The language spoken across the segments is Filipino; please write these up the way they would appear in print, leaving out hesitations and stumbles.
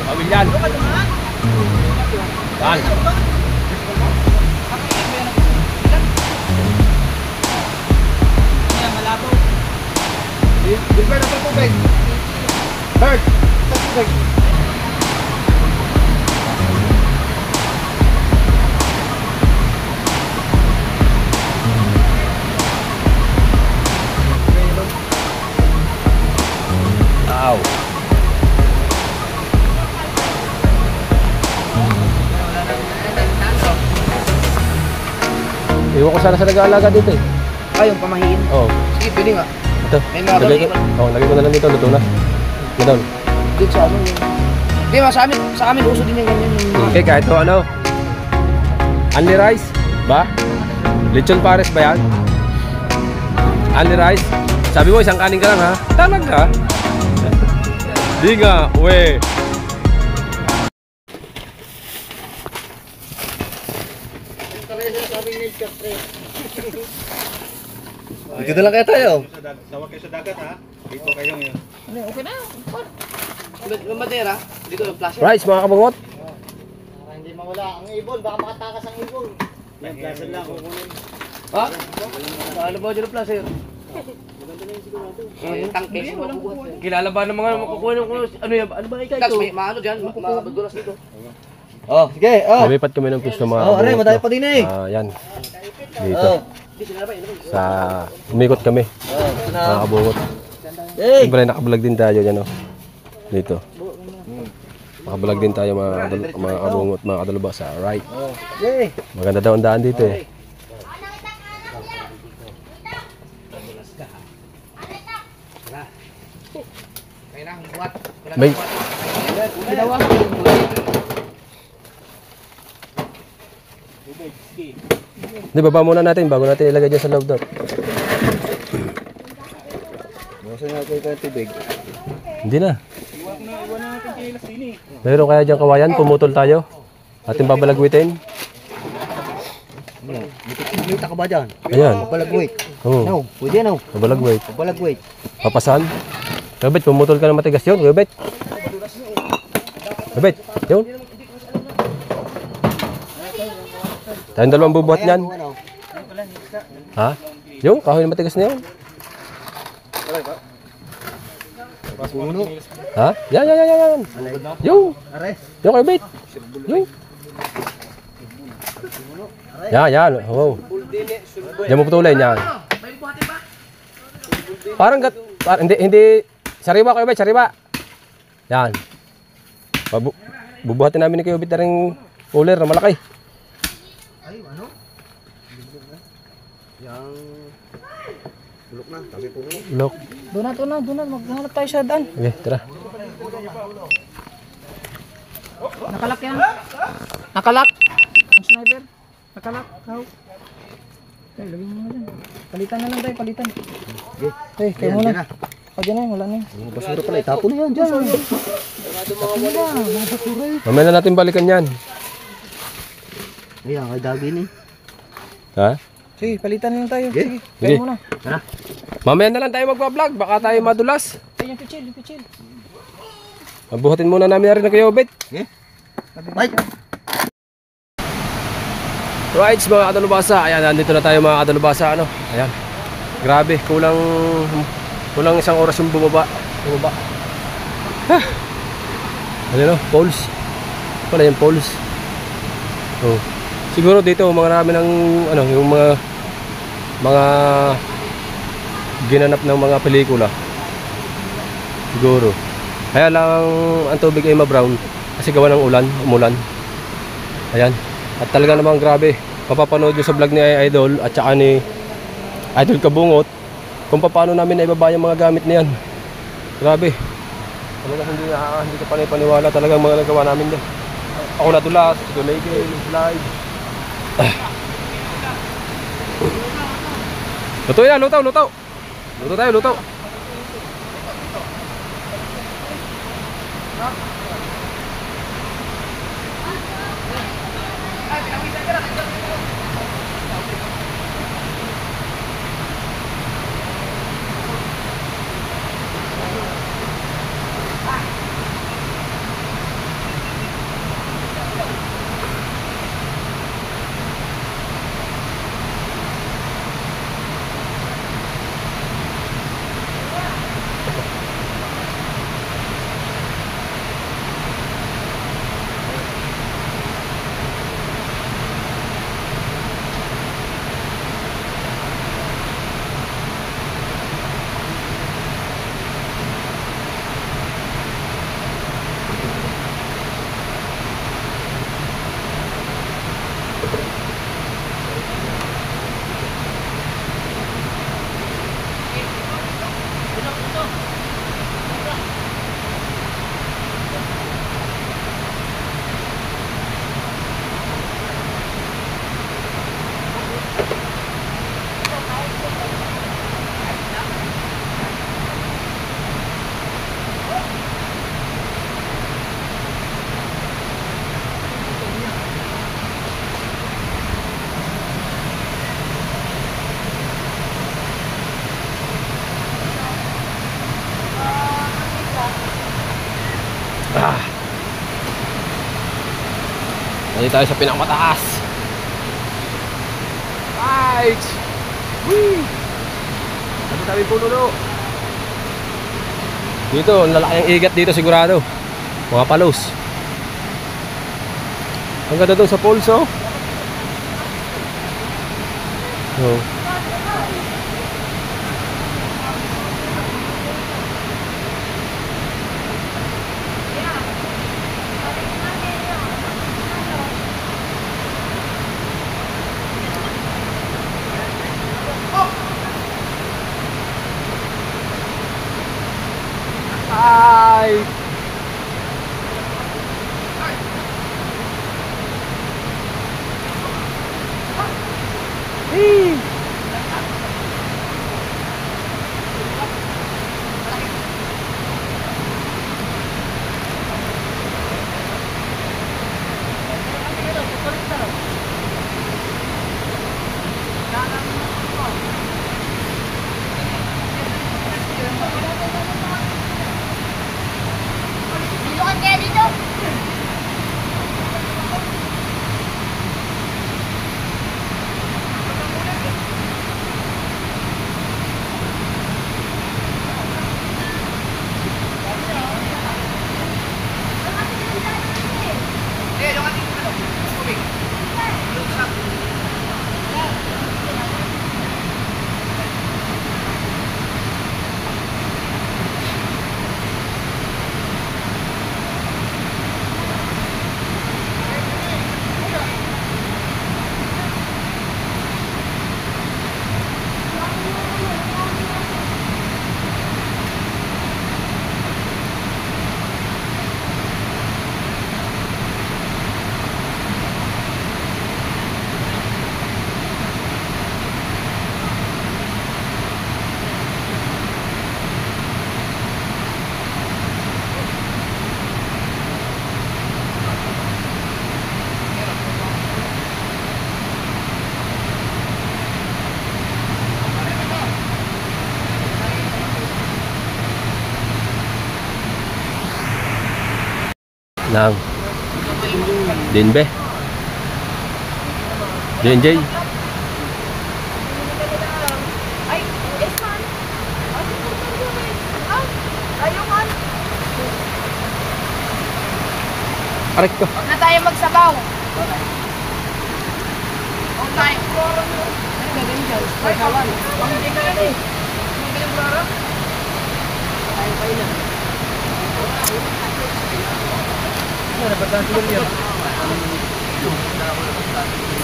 Pamilyan. Yan. Bilber na tubig. Bert, tubig. Wow. Iwan ko sana sa nag-aalaga dito eh. Yung pamahiin. Oo. Sige, pwede nga. Ito. Lagay ko na lang dito. Luto na. Ganun. Dito sa ano yun. Di ba, sa amin uso din yung ganyan. Okay, kahit ito ano. Only rice? Ba? Lechon pares ba yan? Only rice? Sabi mo, isang kanin ka lang ha? Talaga? Di nga, we. Dito lang kaya tayo. Sawag kayo sa dagat ha. Dito kayo ngayon. Okay na. Yung madera, dito yung plastic. Rice, mga kabungot. Para hindi mawala ang ibon, baka makatakas ang ibon. Yan, gasan lang kukunin. Ha? Ano ba dyan ang plastic? Yung tangke. Kilala ba ng mga makukuha ng ano yan? Ano ba ikaw Tapos ito? may maano dyan, madulas dito. Oh, sige. Oh. Lumipat kami ng gusto mga Oh, aray, madami pa din eh. Yan. Dito. Sa umikot kami. Mga kabungot. Siyempre nakablog din tayo dyan oh. Dito. Nakablog din tayo mga kabungot, mga kadalaba sa right. Maganda daw ang daan dito eh. May Hindi, baba muna natin bago natin ilagay dyan sa loob doon. Bukasan nga kayo yung tubig. Hindi na. Mayroon kaya dyan kawayan, pumutol tayo. Ating babalagwitin. Kita ka ba dyan? Ayan. Balagwit. Oo. No, pwede no. Babalagwit. Balagwit. Papasan. Gabit, pumutol ka ng matigas yun. Gabit. Gabit. Yun. Tayong dalawang bubuhat niyan. Ha? Yung kahoy na matigas na yun. Ha? Yan. Yung. Yung kabit. Yung. Yan. Wow. Diyan mo putulin yan. Parang hindi sariwa kayo ba? Sariwa. Yan. Bubuhatin namin ni kayo bit na ring cooler na malaki. Ay, ano? Yang bulok na, tabi po bulok. Look. Doon na, maghanap tayo sa daan. Okay, tara. Nakalak yan. Nakalak. Ang sniper. Nakalak. How? Okay, lagyan mo na dyan. Palitan na lang tayo, palitan. Okay, kayo muna. O, dyan na, wala na yun. Basura pala, itapon na yan dyan. Mamaya na natin balikan yan. Ayan, kay Dagi ni. Ha? Sige, palitan na lang tayo. Sige, Sige. kayo muna. Mamaya na lang tayo magpa-vlog. Baka tayo madulas. Ay, yung pichil. Mabuhatin muna namin na rin na kayo bit. Ay! Right, mga kadalubasa. Ayan, nandito na tayo mga kadalubasa. Ano? Ayan. Grabe, kulang isang oras yung bumaba. Ano, poles. Wala yung poles. Oh. Siguro dito marami ng ano, yung mga ginanap ng mga pelikula. Siguro. Kaya lang ang tubig ay ma-brown kasi gawa ng umulan. Ayan. At talaga namang grabe. Mapapanood nyo sa vlog ni Idol at saka ni Idol Kabungot kung paano namin naibaba yung mga gamit na yan. Grabe. Talaga hindi ka panipaniwala talagang mga nagawa namin yan. Ako nadulas, si Gulay, slide. Luto yan, luto. Luto tayo. Dito tayo sa pinakamataas. Right! Whee! Tabi-tabi po nulo. Dito, ang lalaki ang igat dito sigurado. Mga palos. Ang ganda doon sa pulso. Oh. Hi. Hey. Silukan kaya dito. Nang Dinbe JNJ. Ay, yes man. Ayungan. Aray ko. Huwag na tayo magsabaw. Okay. Ano gagawin dyan? Pagkawan. Pamili ka na eh. Pamili ka na. Tayo na. Ano, napagdaan siguro yan.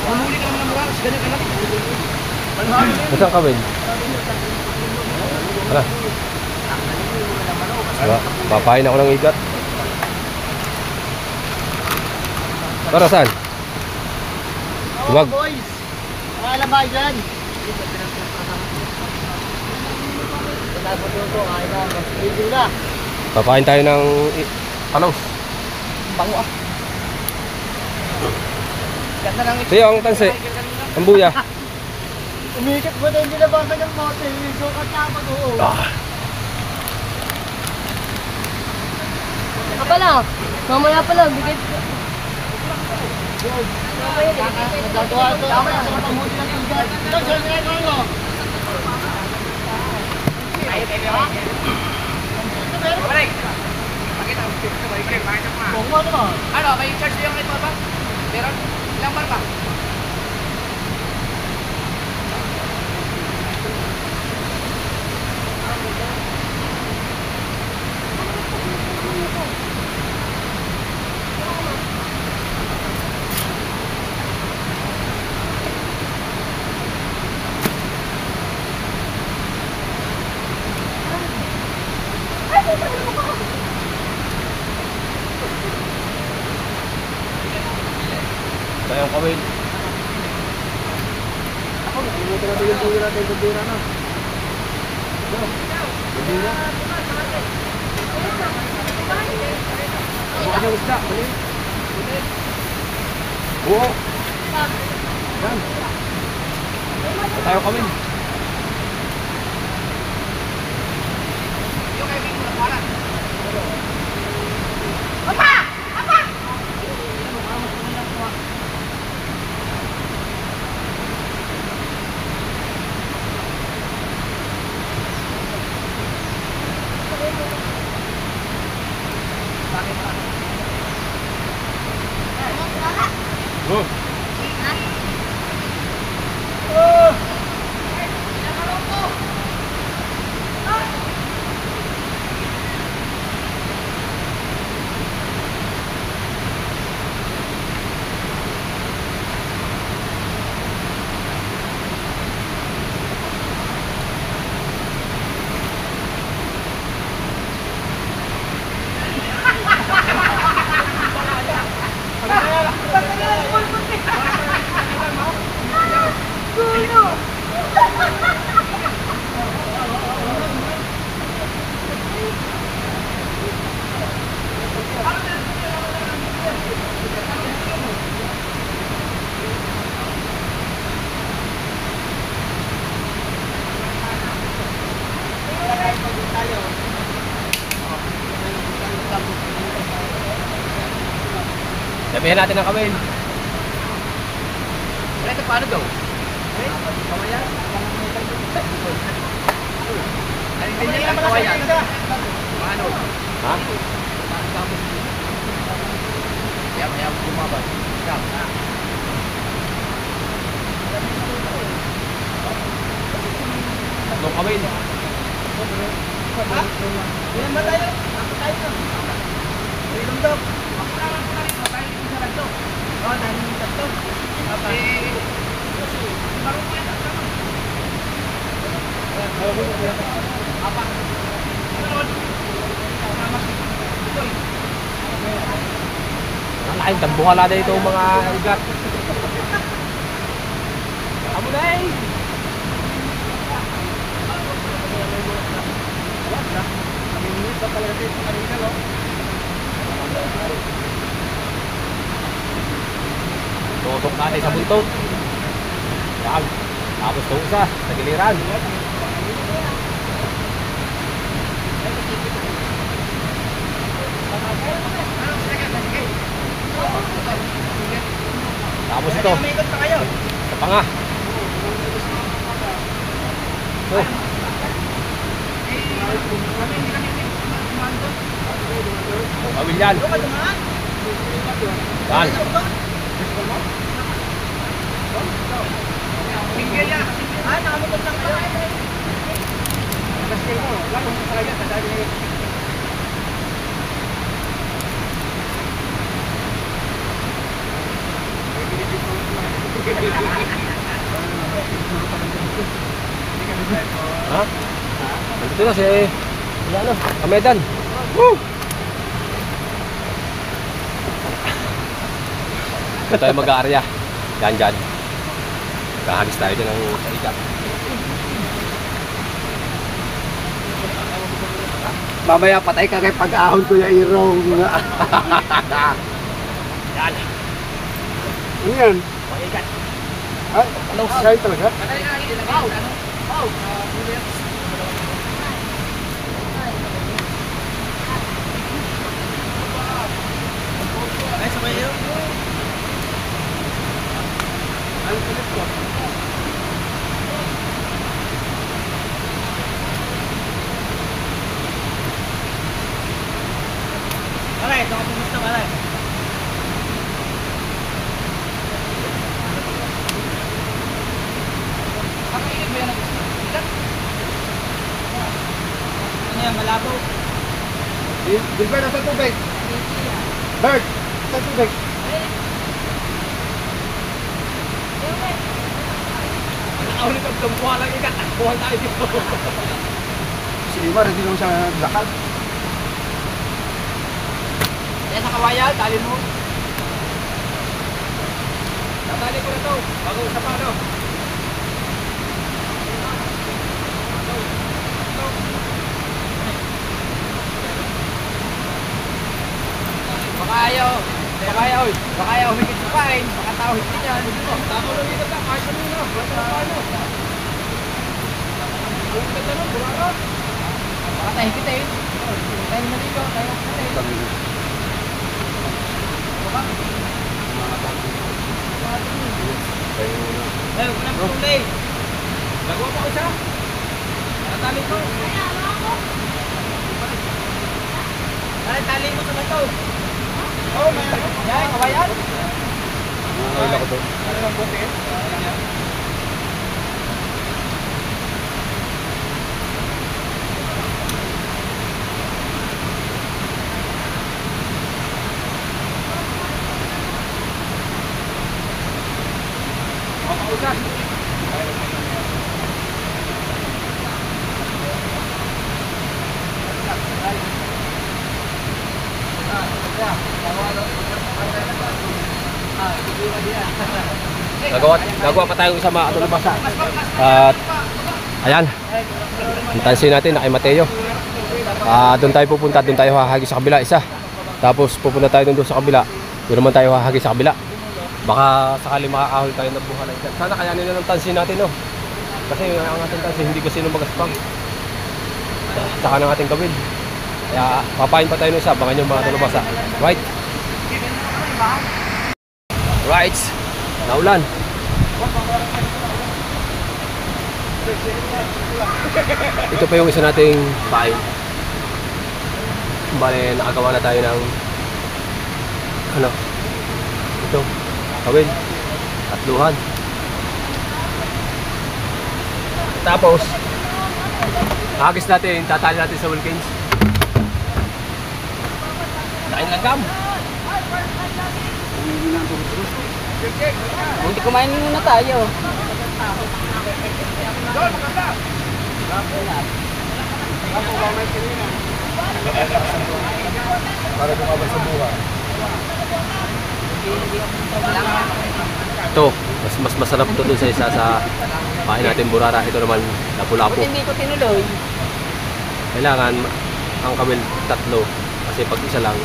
Mamuli ka naman ng bukas, ganyan ka lang. Masang kawin? Ala. Papain ako ng igat. Para saan? Huwag. Boys, alam ba dyan? Papain tayo ng palos. Bango ah. Ganda ng Siya ang tansi. Ang buya. umikit mo na hindi nabasan ng mote. Sukat na mag-uo. Ika pala. Mamaya pala. Bigay. Nagagawa ito. Tama na sa pamuli ng tugat. Ito, siya niya ko. Bungo ano ba? Ano, may charge yung ito ba? Meron? Ilang bar ba? Tayong kawin. Ito natin yung buhay natin. Bundira na. Bundira. Bukan yung isda. Bali. Oo. Yan. Tayong kawin. Yung kay Bing Mulaparan. Papa! Papa! Sabihin natin ang kawin. Ito paano daw? Ay, ganyan lang kawayan. Paano? Ha? Kaya bumabas. Tatlong kawin. Yan ba tayo? Tayo na. Ilong daw. Oh, dahil yung tatlo. Ang laking tambuhala na ito mga ugat. Amo na eh. Tutok natin sa buntot. Yan. Tapos itong isa sa giliran. Tapos ito. Sa panga. Oh. Bawil yan. Yan. Ah, nakamukot lang pala. Ha? Dito na si ano, Kamedan. Woo! Ito tayo mag-aarya. Dyan. Kahagis tayo din ng ikat. Mamaya patay ka kay pag-ahon ko yung irong. Yan. Ano yan? Ikat. Ay, anong sky talaga? Ay, sabay yun. Alay, ito ka pumusta ka alay. Ano yan, malabo? Gilbert, nasa tubig? Bert, nasa tubig? Nakaulit ang tumbuhan lang ikat. Takbuhan tayo dito. Si Imar, hindi naman siya lakad. Kaya sa kawayan, tali mo. Tatali ko na ito. Bago sa pano. Baka ayaw humigit sa pain. Baka tao hindi yan. Tama lang ikat lang. Kahit ano na. Wala sa pano. Ang ganda nun. Burara. Baka tayo hikitin. Tayo mo dito. Tayo mo hikitin. Ay, huwag na putulay. Nagawa pa ko siya. Tatali ko. Ay, tali mo sa bato. Oh, may yan, kawayan. Ay, lako to. Ano lang buti? Nagawa pa tayong isa mga atulabasa. At Ayan. Tansin natin na kay Mateo. Doon tayo pupunta, doon tayo hahagi sa kabila isa. Tapos pupunta tayo doon sa kabila. Doon naman tayo hahagi sa kabila. Baka sakali makakahol tayo ng buhalay. Sana kayanin na ng tansin natin, no? Kasi ang ating tansin hindi kasi nung magaspang. Saka ng ating kawil. Kaya papain pa tayo ng isa. Bangan yung mga tulubasa. Right? Right. Naulan. Ito pa yung isa nating pain. Bale, nakagawa na tayo ng ano? Ito. Kawil. Tatluhan. Tapos hagis natin, tatali natin sa Wilkins. Kain langgam. Hindi kumain muna tayo. Para kumabay sa buhay. Ito, mas masarap ito dun sa isa sa pain natin burara. Ito naman, lapu-lapu. Hindi ko tinuloy. Kailangan ang kawil tatlo. Kasi pag isa lang,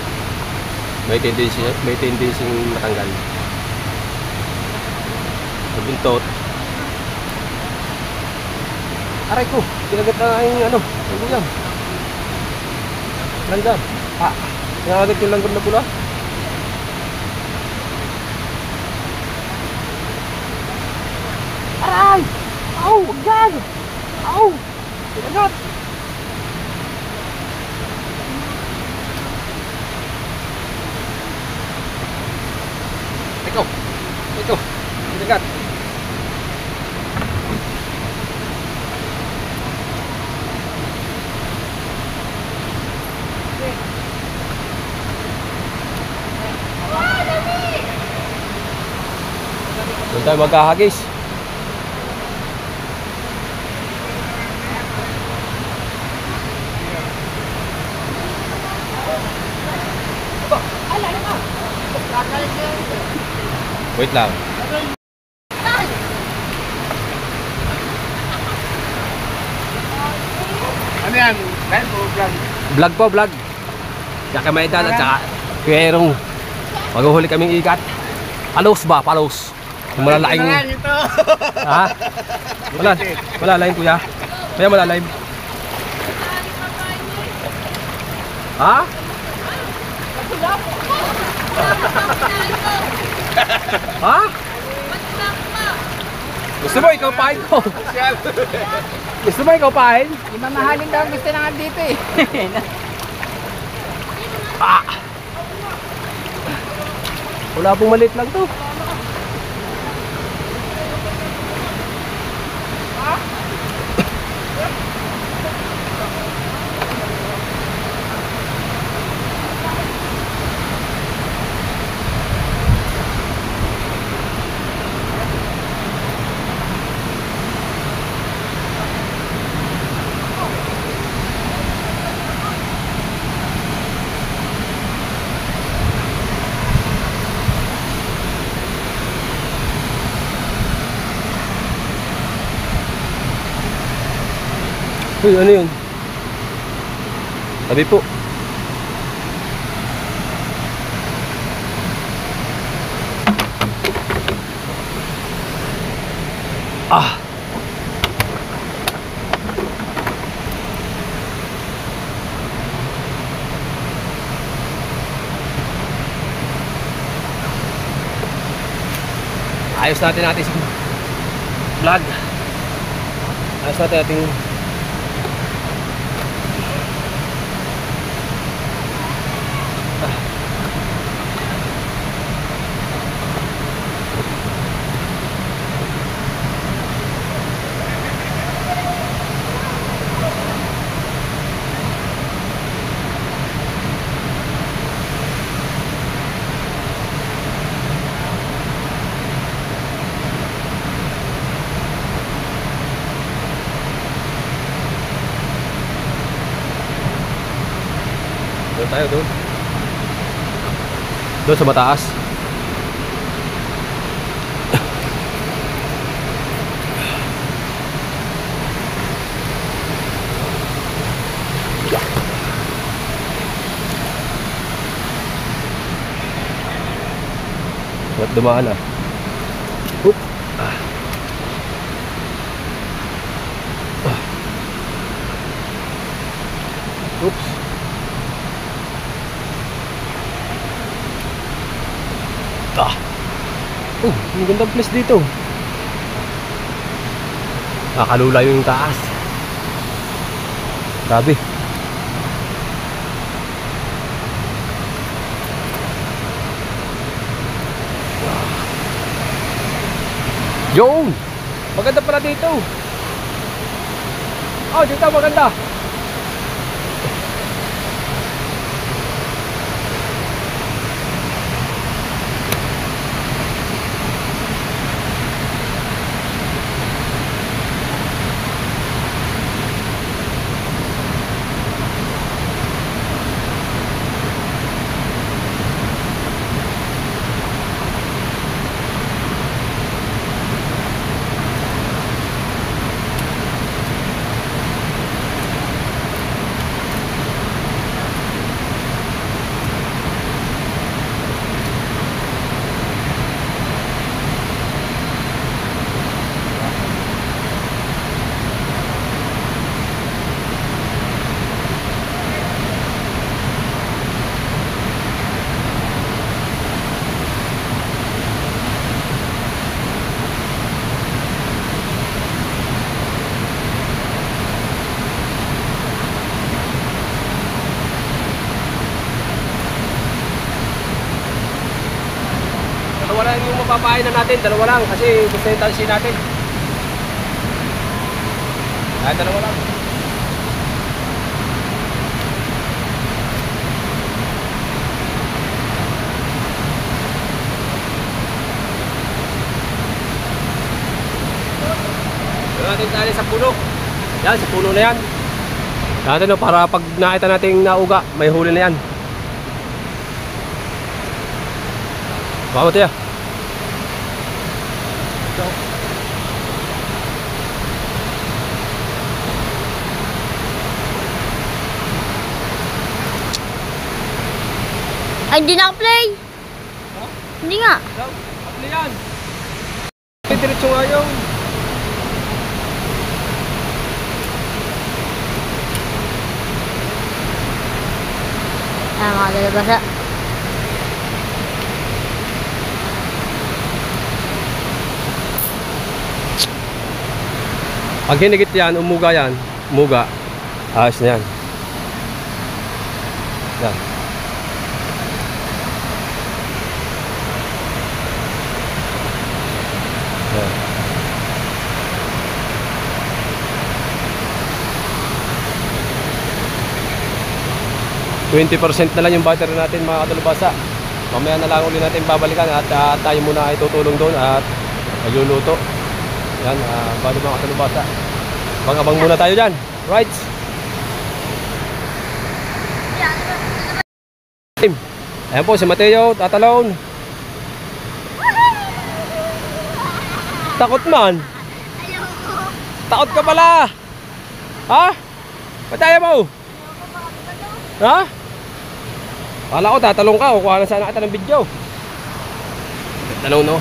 may tendency matanggal. Buntot. Aray ko, kinagat na yung ano, yung ulam. Langgam. Kinagat yung langgam na pula. Aray! Aw! Wag yan! Aw! Kinagat! Ikaw! Ikaw! Kinagat! Doon tayo magkahagis. Wait lang. Ano yan? Dahil po vlog. Vlog po, vlog. Tsaka may edad at saka kwerong. Maghuhuli kaming ikat. Palos ba? Palos. Yung malalaking... Ha? Malalaking kuya. Kaya malalaking. Ha? Ha? Gusto mo ikaw pahin ko? Gusto mo ikaw pahin? Di mamahalin daw gusto na nga dito eh. Wala pong maliit lang to. Uy, ano yun? Tabi po. Ayos natin si vlog. Ayos natin ating doon tayo doon. Doon sa mataas. At dumaan ah. Oop. Ah. Ah. Oops. Ah. Ang gandang place dito. Nakalula yung taas. Grabe. Yun! Maganda pala dito. Oh, dito maganda. Dalawa lang yung mapapain na natin, dalawa lang kasi gusto yung tansin natin. Ay, dalawa lang. Dalawa natin tali sa puno. Yan, sa puno na yan. Natin no, para pag nakita natin nauga, may huli na yan. Baka mo tiya. Ay, hindi na-play. Hindi nga. Ano yan? Diretso nga yung. Ay, mga dalabasa. Pag hinigit yan, umuga yan. Umuga. Ayos na yan. Yan. Yan. %20 na lang yung battery natin mga kadalubasa. Mamaya na lang ulit natin babalikan at tayo muna ay tutulong doon at magluluto. Yan, bali mga kadalubasa. Abang-abang muna tayo dyan. Right. Ayan po si Mateo, tatalon. Takot man. Takot ka pala. Ha? Pataya mo. Ha? Kala ko tatalong ka, kukuha na sana kita ng video. Talong no?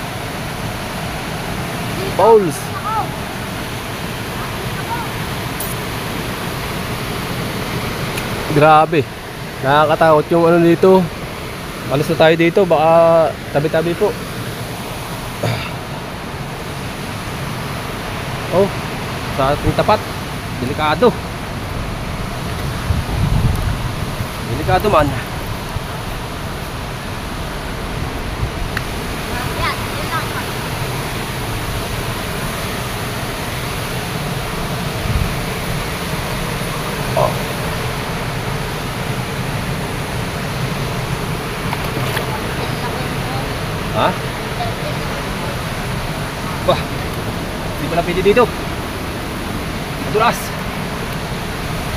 Poles. Grabe. Nakakatakot yung ano dito. Alis na tayo dito, baka tabi-tabi po. Oh, sa ating tapat. Delikado. Delikado man. Oh. Ha? Wah, hindi pala pwede dito. Madulas.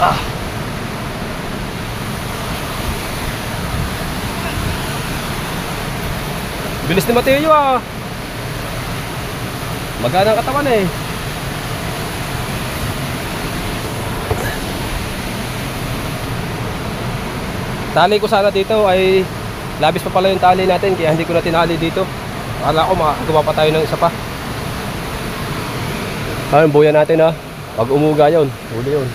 Ah. Bilis ni Mateo ah. Magana ang katawan eh. Tali ko sana dito ay labis pa pala yung tali natin kaya hindi ko na tinali dito. Akala ko makakagawa pa tayo ng isa pa. Ayun, buya natin ha. Pag umuga yun, huli yun.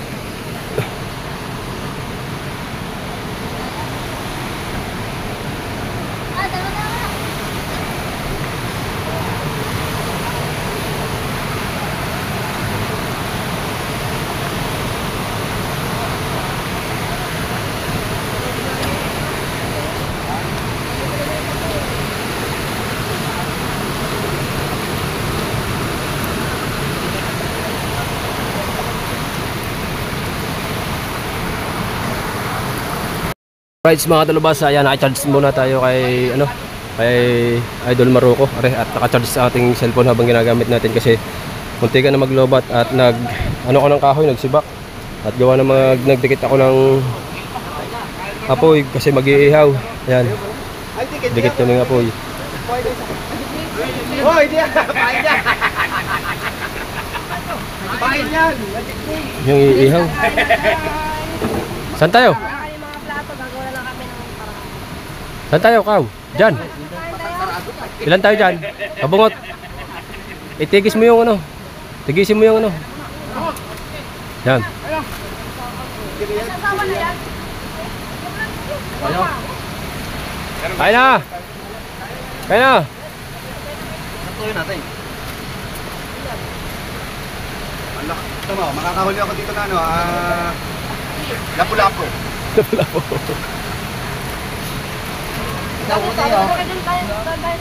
Right, mga talubas, ayan, naka-charge muna tayo kay Idol Maruco. At naka-charge sa ating cellphone habang ginagamit natin kasi munti ka na maglobat at ko ng kahoy, nagsibak. At gawa na nagdikit ako ng apoy kasi mag-iihaw. Ayan, dikit kami ng apoy. Hoy, di yan! Pain yan! Pain yan! Yung iihaw. Saan tayo? Saan tayo, Kaw? Diyan. Ilan tayo dyan? Kabungot. Itigis mo yung ano. Tigisin mo yung ano. Yan. Kaya na! Kaya na! Tuloy natin. Anak, ito mo, makakahuli ako dito na ano, lapu-lapu. Lapu-lapu.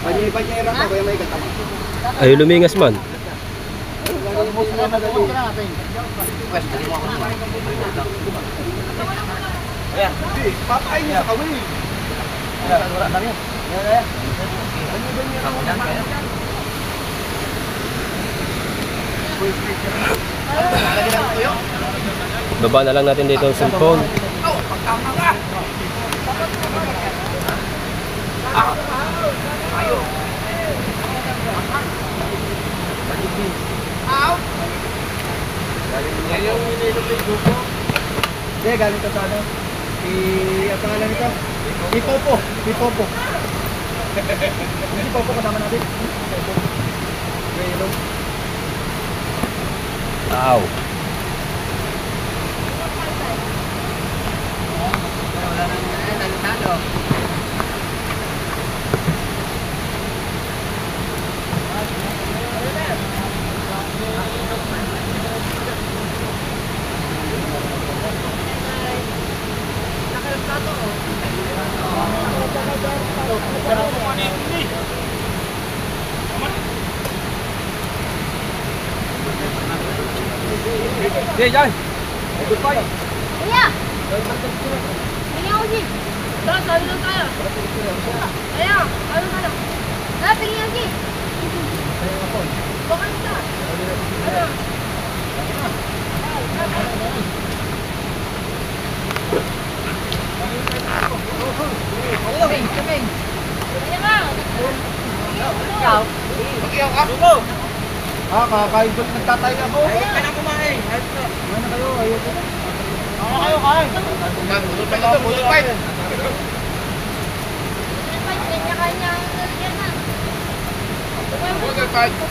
Panyay-panyay lang ako, kaya may katama. Ay, lumingas man. Papakain niya sa kawin. Baba na lang natin dito ang cellphone. Hindi, galing to sa ano. Ang pangalan nito? Si Popo. Si Popo. Si Popo kasama natin. Mayroon. Wow. Sige, dyan. Goodbye. Kaya! Kaya ako, G. Tara, sali lang tayo. Kaya, ano ka lang? Tara, tingin ako, G. Bakit ka? Ano? Kaming, kaming. Kaya ka. Mag-iyaw ka? Kakain ko. Nagtatay ako. Ayun ka na kumain. Ayun ka. Ano kayo? Ayoko. Ako kayo, kain. Bulot pa ito. Bulot pa ito. Kanya-kanya ang lalagyan na. Bulot pa ito.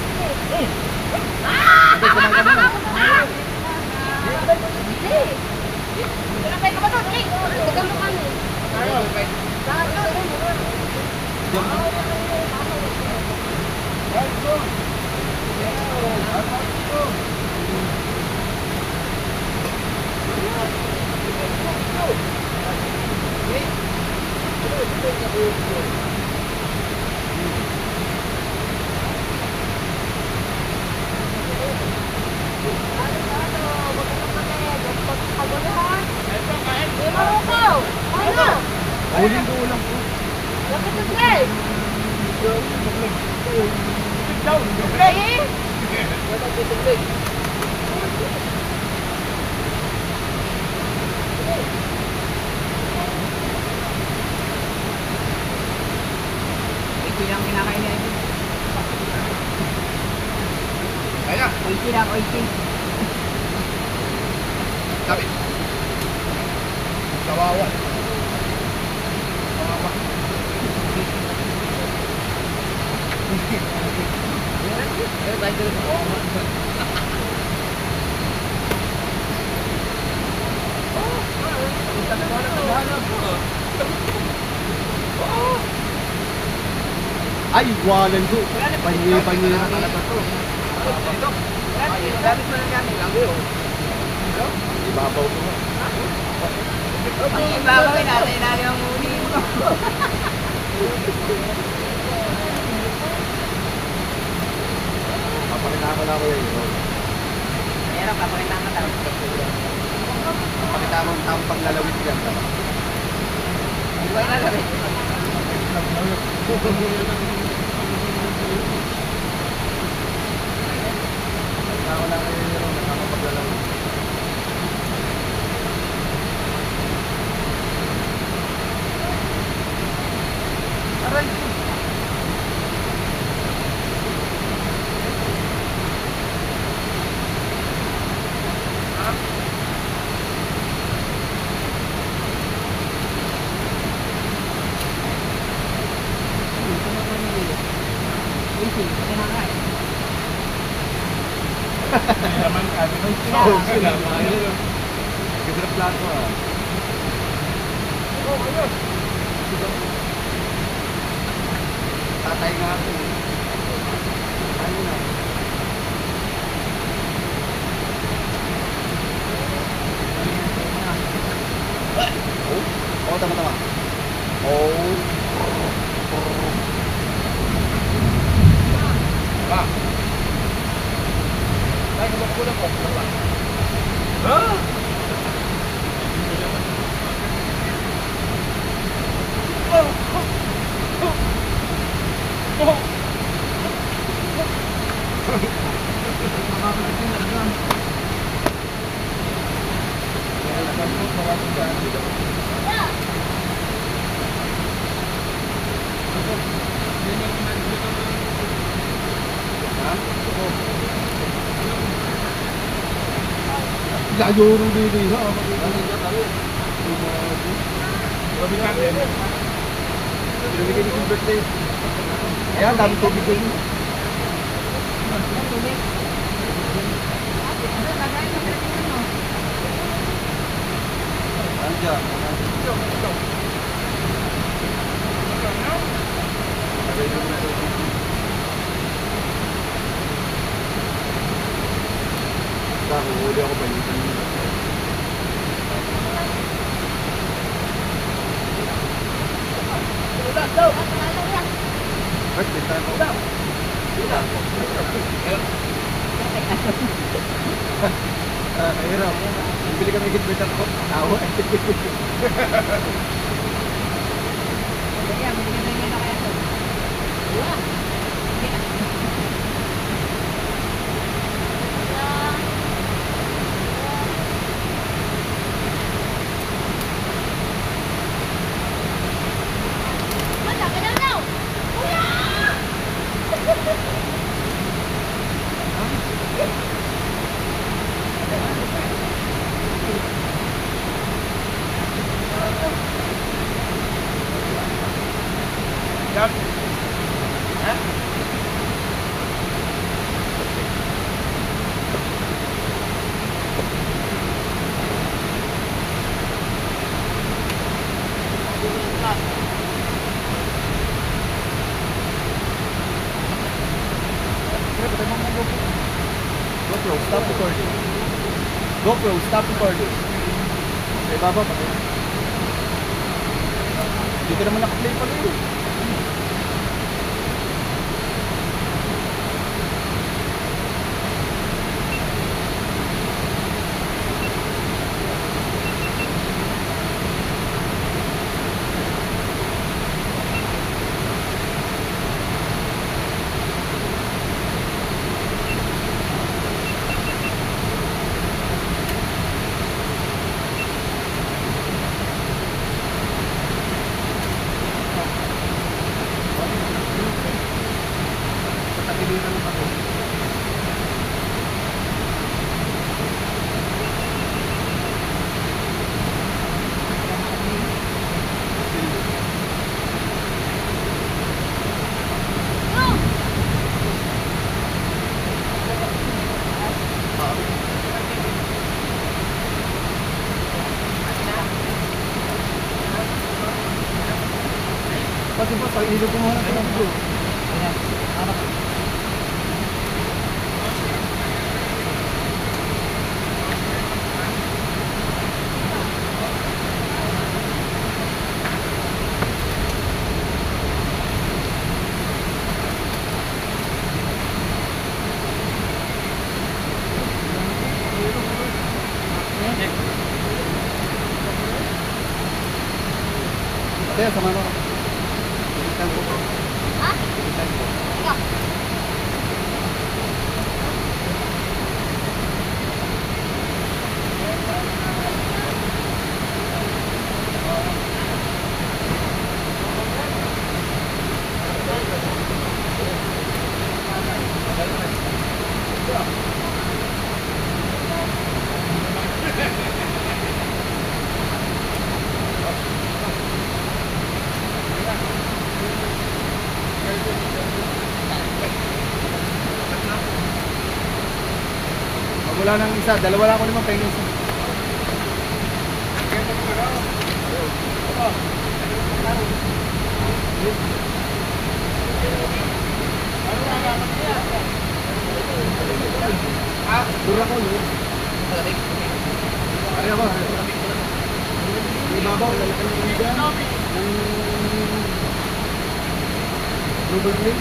Tinapay ka ba doon? Eh, dagan mo kami. Lahat doon. Huling ko ulang po. Ito yung kinakain niya. Kaya. Oiti lang, oiti. Sabi. Kawawa. Kawawa. tayo dito. Ay, walan ko. Panyi-panyi na talaga to. Gamit mo lang gamit. Ibabaw ko. Ang ibabaw, inaali ang muli mo. Papakita ko na ko yun. Meron, papakita ka tayo. Papakita mo ang tamang paglalawit yan. Hindi ko ilalawin. Papakita ko na kayo yun. Tamang paglalawit. Ganda plato ah. Tatay nga ako. Ano na? Oh, tama. Oh. Ay, kumakulang ko. Gayuro dito ha. Pinamigay ni King birthday. Ayan, dami tubig din. Andiyan. Huli ako balikan nyo. Birthday tayo po. Hirap. Bibili kami gitbitan ko. Tawa. Kaya, magiging na kaya ito. GoPro, stop recording. GoPro, stop recording. Sa ibaba pa. Hindi ka naman nakaplay pa rin. Sige po, ilog ko muna ito. Ayan. Ano? Kaya sama mo. Ha? Ikaw. Pag wala nang isa, dalawa lang ako naman pengen isa. Dura ko, no? Kaya ba? May babaw, lalaki ng umiga. Global Green.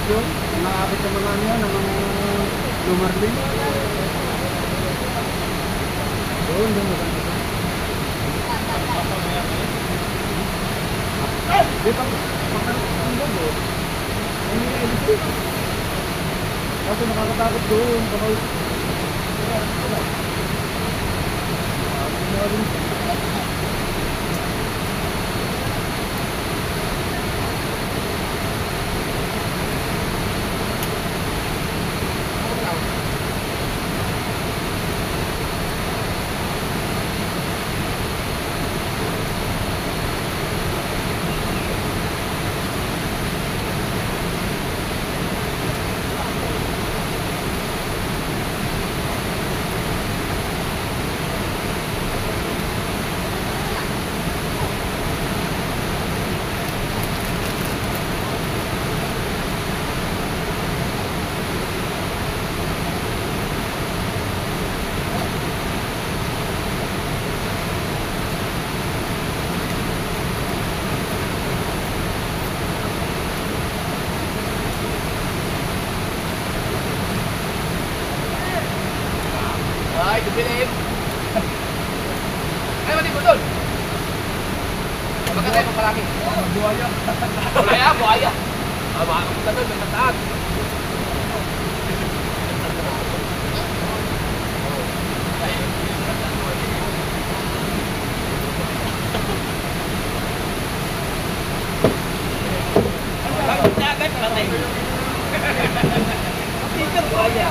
Yun, nakakapit ng mga ano yan, ng mga lumarling. Doon, doon, maganda ka. Di ba, magkaroon ang logo. Ano yung edit? Kaso nakakatakot doon, baka... Ay, dubilin. Ay, mati po doon. Magkatay mo palaki. Buhaya. Buhaya, buhaya. Makakapunta doon, may tataan. Buhaya.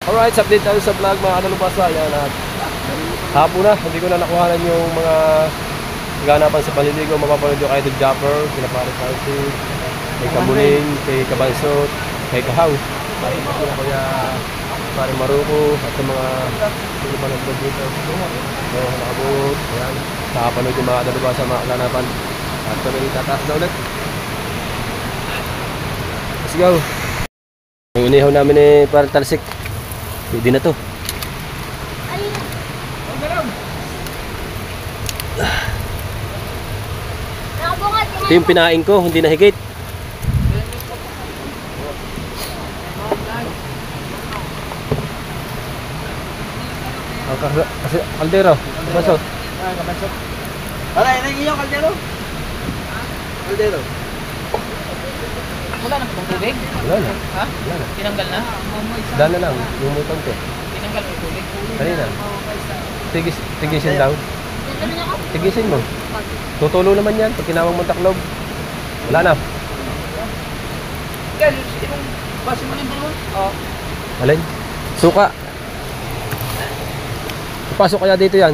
Alright, update tayo sa vlog mga kalubasa. Yan at hapon na, hindi ko na nakuhanan yung mga ganapan sa paliligo. Mapapanood yung kay Idol Japper, pinapare Party, kay Kamuning, kay Kabansot, kay Kahaw. Kaya pare Maruko at sa mga pinapanood ko dito. So, nakabot. Ayan, nakapanood yung mga kalubasa mga ganapan. At kami tataas na ulit. Let's go. Yung inihaw namin ni Parang Talsik. Pwede na to. Ito yung pinain ko, hindi nahigit. Kasi kaldero, kabansot. Kabansot. Wala, yun ang iyo, kaldero. Kaldero. Wala na ba itong tubig? Wala na. Ha? Wala na. Tinanggal na? Daan na lang, yung mutong ko. Tinanggal mo yung tubig? Kanina. Tigisin daw. Tigisin mo. Tutulo naman yan pag kinawang mong taklob. Wala na. Yan, yung base mo yung dalawa? Oo. Alin? Suka. Pasok kaya dito yan.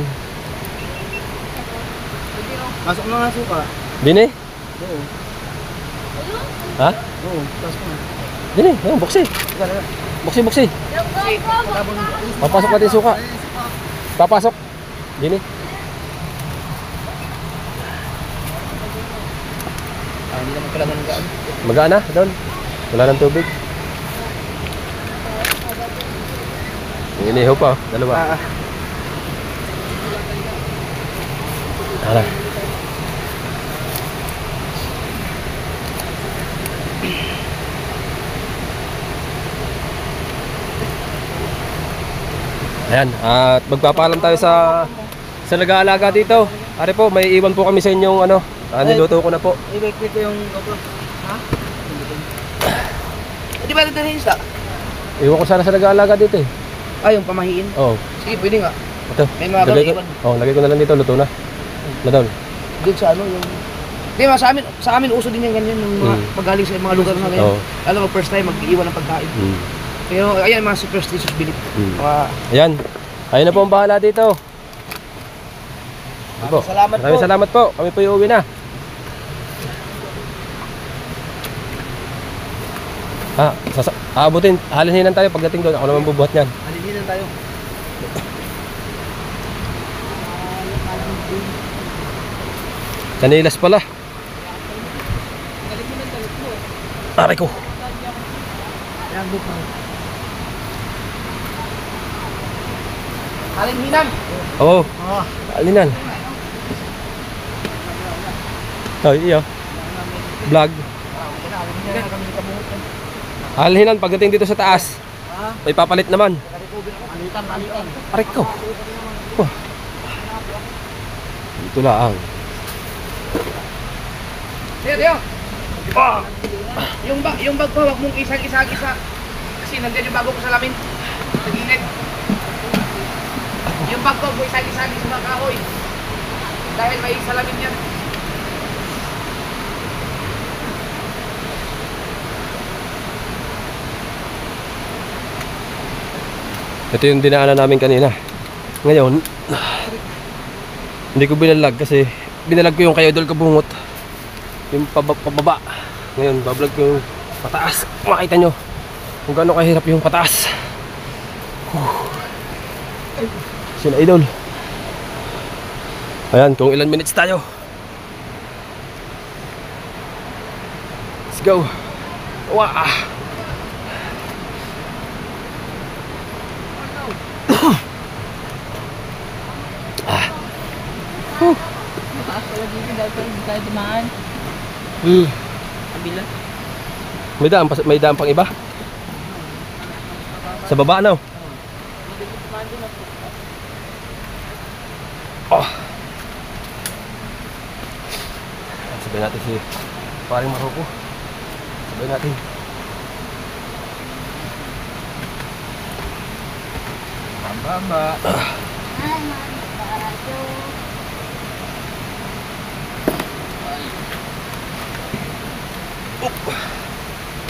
Masok na nga suka. Bini? Oo. Ha? Oo, pasok na. Bini, ayun, buksi. Buksi. Papasok natin suka. Papasok. Bini. Hindi naman kailangan ng gaan. Magaan na doon. Wala ng tubig. Yung inihaw pa, dalawa. Hala. Ayan, at magpapaalam tayo sa nag-aalaga dito. Ari po, may iwan po kami sa inyong ano, niluto ko na po. I-wait ko yung GoPro. Ha? Di ba ito rin isda? Iwan ko sana sa nag-aalaga dito eh. Yung pamahiin? Oo. Sige, pwede nga. Ito. May mga Lagay ko, iwan. lagay ko na lang dito, luto na. Madol. Doon sa ano yung... Di ba, sa amin uso din yung ganyan, yung mga pagaling sa mga lugar na ganyan. Oo. Alam mo, first time mag-iiwan ng pagkain. Pero ayan, mga superstitious belief. Ayan. Ayun na po ang bahala dito. Ayan po. Salamat Maraming po. salamat po. Kami po iuwi na. Aabutin. Halininan tayo pagdating doon. Ako naman bubuhat niyan. Halininan tayo. Kanilas pala. Aray ko. Yan, book mo. Haliminan! Oo. Halinan. Ay, iyo. Vlog. Halininan pagdating dito sa taas. May papalit naman. Palitan. Aray ko. Oh. Ito lang. Tiyo. Yung bag ko, wag mong isang-isa-gisa. Kasi nandiyan yung bago ko sa lamin. Sa gilid. Yung bag ko, huwag isang-isa-gisa sa mga kahoy. Dahil may salamin yan. Ito yung dinaanan namin kanina. Ngayon, hindi ko binalag kasi binalag ko yung kay Idol Kabungot. Yung pababa. Ngayon, bablog ko yung pataas. Makita nyo kung gaano kahirap yung pataas. Sina Idol. Ayan, kung ilan minutes tayo. Let's go. Wah! Mataas pala dito dahil pa hindi tayo dumaan. Kabila. May daan pang iba? Sa baba na. Oh. Sabihin natin si paring Maroko. Sabihin natin. Baba.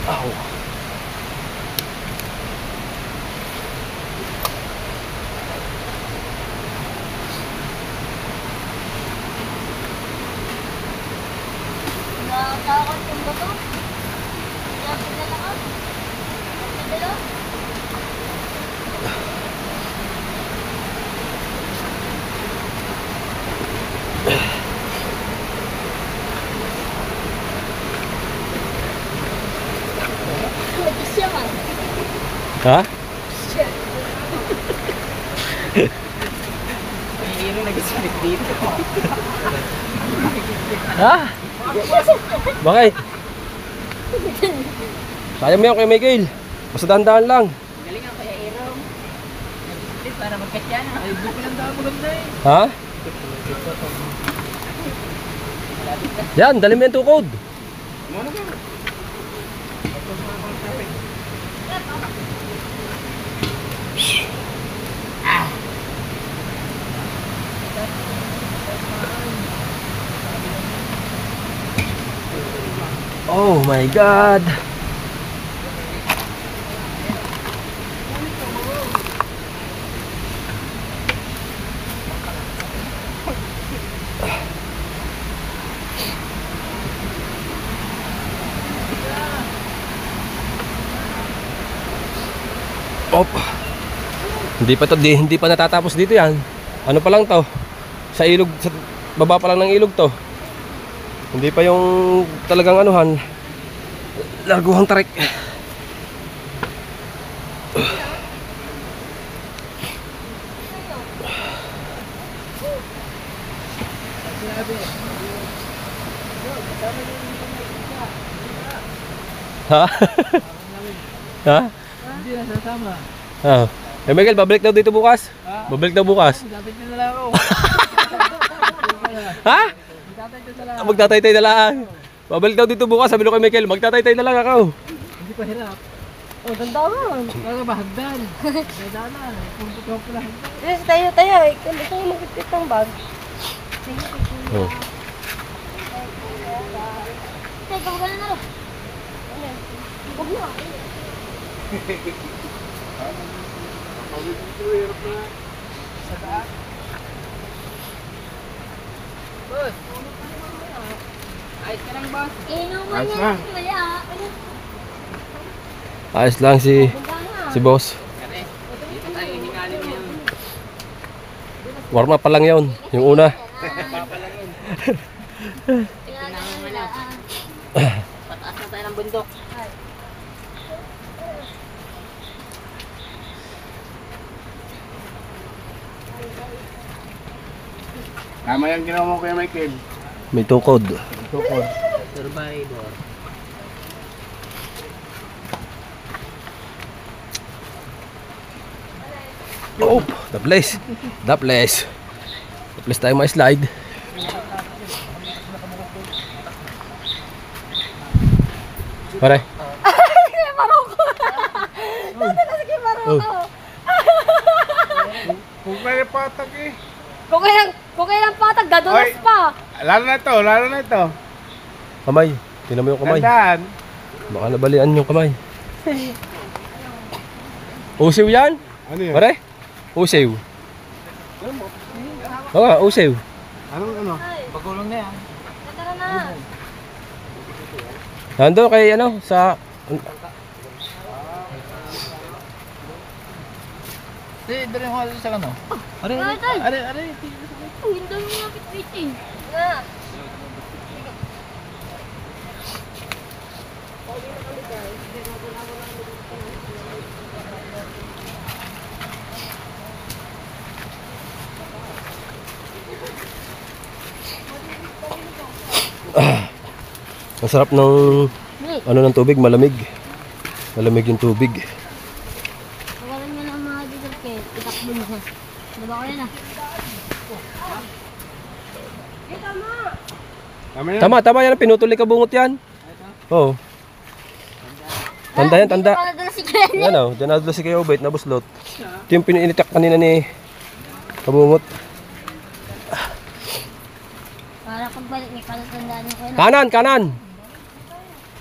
Ow. Nakatakot yung bato. Lapit na lang ako. Nadalo. Siya man. Ha? Mayroon nag-slip dito. Ha? Bakit? Kaya mo yan kay Miguel. Basta dahan-dahan lang. Galing ako kay Aero. Nag-slip para magkatya na. Ay, buko lang daw maganda eh. Ha? Yan, dali mo yung tukod. Oh my God. Op. Hindi pa natatapos dito yan. Ano pa lang to? Sa ilog, sa baba pa lang ng ilog to. Hindi pa yung talagang anuhan. Larguhang tarik. Ha? Ha? Hindi nasasama. Ah. Eh Miguel, babalik daw dito bukas? Babalik daw bukas? Dapat nyo na lang ako. Ha? Dapat nyo na lang. Magtataytay na lang. Babalik daw dito bukas, sabi ko kay Miguel, magtataytay na lang ako. Hindi pa hirap. Oh, ganda mo. Kaya ba hagdan? Ganda na. Pumputong ko lang. Yes, tayo. Gusto mo magkikit ng bag. Oh. Teka, huwag ka na na. Huwag mo. Boss. Ayos ka lang, boss. Inuman niya. Wala. Ayos lang si boss. Kare, dito tayo hiningalin niya. Warm up pa lang yun, yung una. Pataas na tayo ng bundok. Tama yung ginawa mo Kuya Michael. May tukod. Tukod. Survivor. Oh, the place. The place. The place tayo ma-slide. Pare. Oh. Kung kaya patag eh. Kung kailang patag, gadulas Oy. pa. Lalo na ito. Kamay. Tingnan mo yung kamay. Tandaan. Baka nabalian yung kamay. Usiw yan? Ano yun? Pare? Usiw. Oo nga, usiw. Anong ano? Pagulong na yan. Tara na. Nando kay ano, sa... Doon yung halos sa ano. Are. Ang ganda mo nga pitpitin. Na. Ang sarap ng ano ng tubig, malamig. Malamig yung tubig. Pagalan mo ng mga diesel kit. Itakbo mo siya. Diba ko yan ah? Tama yan. Tama yan, pinutuloy ka bungot yan. Oo. Tanda yan, tanda. Hindi ko pala si Glenn. Yan o, dyan nadula si Kuya Obet na buslot. Ito yung pininitak kanina ni Kabungot. Para pagbalik may palatandaan niyo ko na. Kanan, kanan!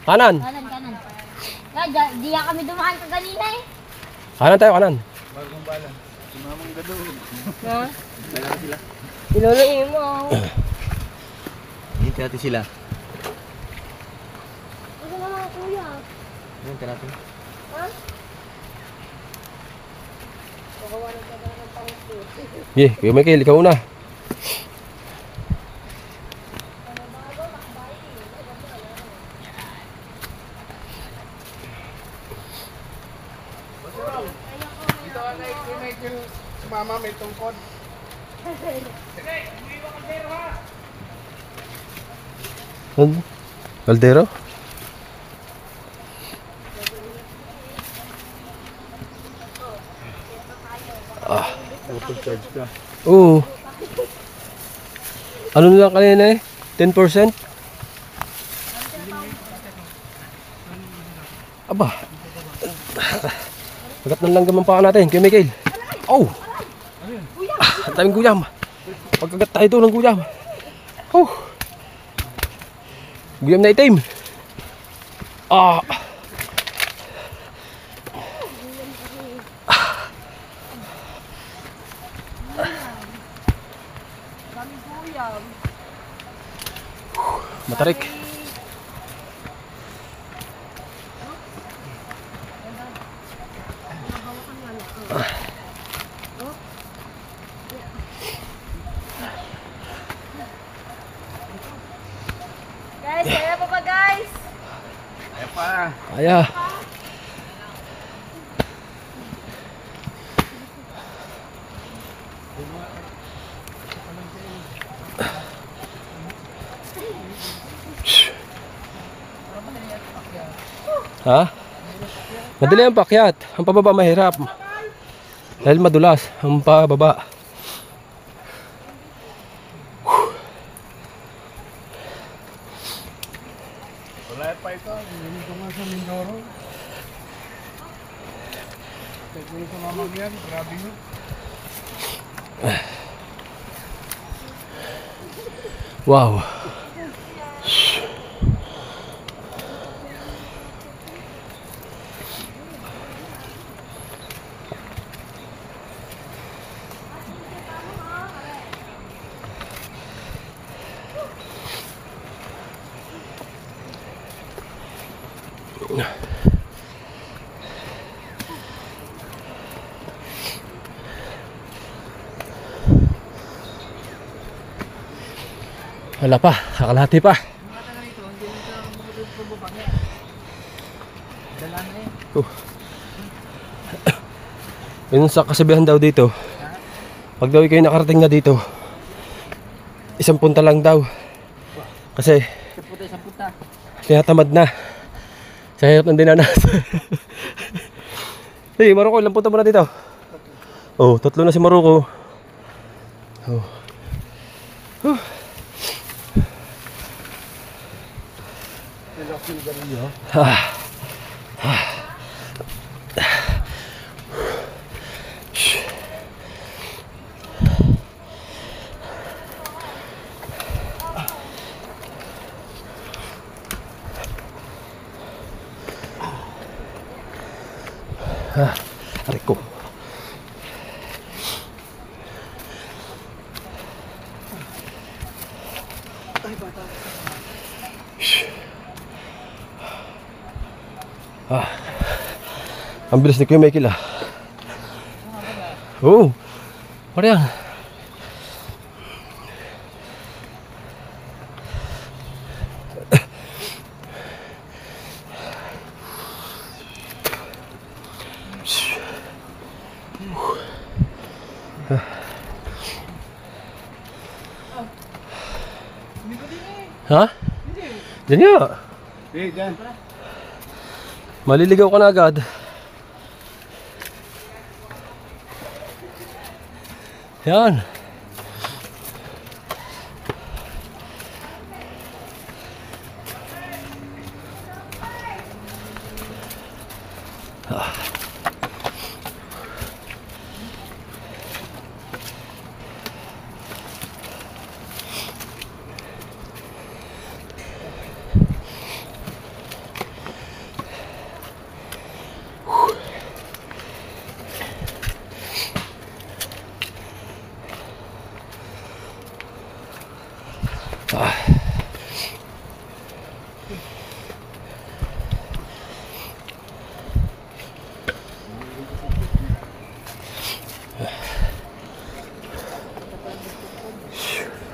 Kanan! Kanan. Di kami dumaan ka kanina eh. Kanan tayo, kanan. Ha? Iluluin mo. Hintay natin sila. Ano naman kuya? Hintay natin. Ha? Pagawa ng pagkakas ng pangit. Yeah, Kuya Michael, ikaw una. Dito ka na Michael. Si mama may tungkod. Ano? Caldero? Auto-charge ka. Oo. Ano na lang kanina eh? 10%? Aba. Pagat ng langgam ang paa natin, Kuya Michael. Oh! Ang daming guyam. Pagkagat tayo doon ng guyam. Oh! Guyam na itim. Ah! Matarik. Guys, kaya pa ba guys? Kaya pa. Aya. Ha? Madali ang pakyat. Ang pababa mahirap. Dahil madulas ang pababa. Wala pa ito. Hindi ko nga sa Mindoro. Siguro sa mamang yan. Grabe yun. Wow. Wala pa, kakalahati pa. Yun sa kasabihan daw dito, pag daw kayo nakarating na dito, isang punta lang daw. Kasi tinatamad na sa hirap ng dinanas. Hey, Maroko, ilang punta mo na dito? Oh, tatlo na si Maruko. Oh. Aray ko. Ang bilis ni Kuya Michael ah. Oo. Ano yan? Ha? Diyan nga. Diyan. Maliligaw ka na agad. Yan.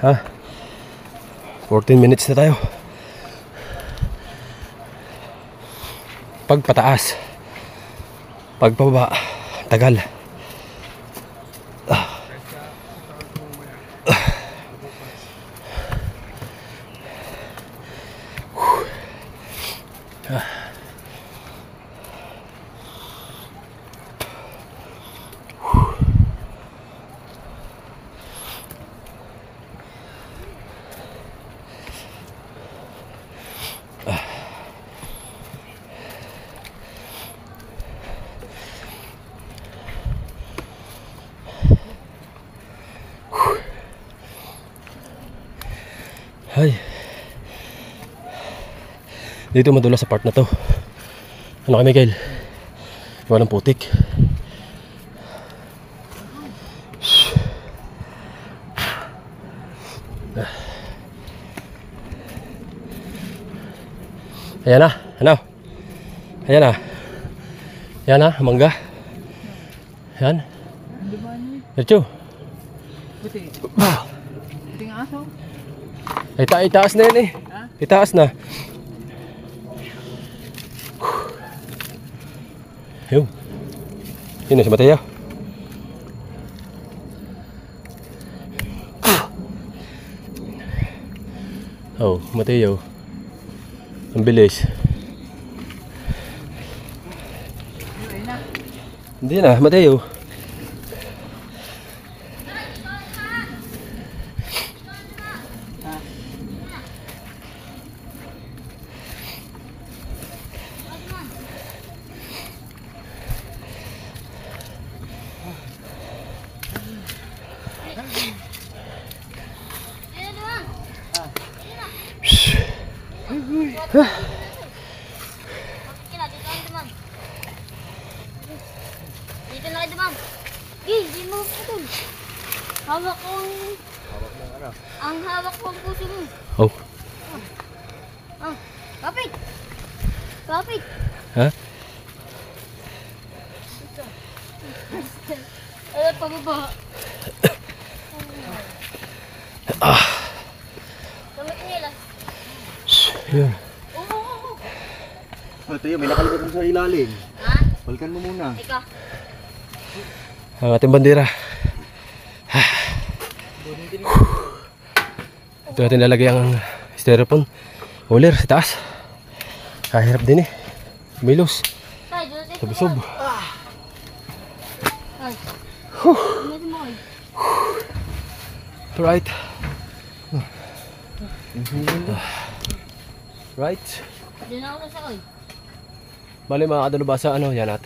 Ha? 14 minutes na tayo. Pag pataas, pag pababa, tagal. Ay. Dito madulas sa part na to. Ano ka, Miguel? Walang putik. Ayan na, ano? Ayan na. Ayan na, mangga. Ayan. Diretso. Buti. Buti nga aso. Itaas na yan eh. Itaas na. Yun. Yun na si Mateo. Oh, Mateo. Ang bilis. Hindi na, Mateo. Dito na kayo, ma'am. Hindi mo putol. Hawak ko ang hawak ko ang puso mo. Oh. Kapit. Kapit. Ha? Ano pababa? Kamit nila. Yun. Tayo, may nakalipad mo sa ilalim. Ha? Balikan mo muna. Ika. Ang ating bandera. Ito natin lalagay ang styrofoam uler sa taas. Kahirap din eh. Milos. Tay, doon tayo. Sabusog. Ano mo kayo? Right. Right. Doon ako nasakay. Bali mga kadalubasa, ano, yan at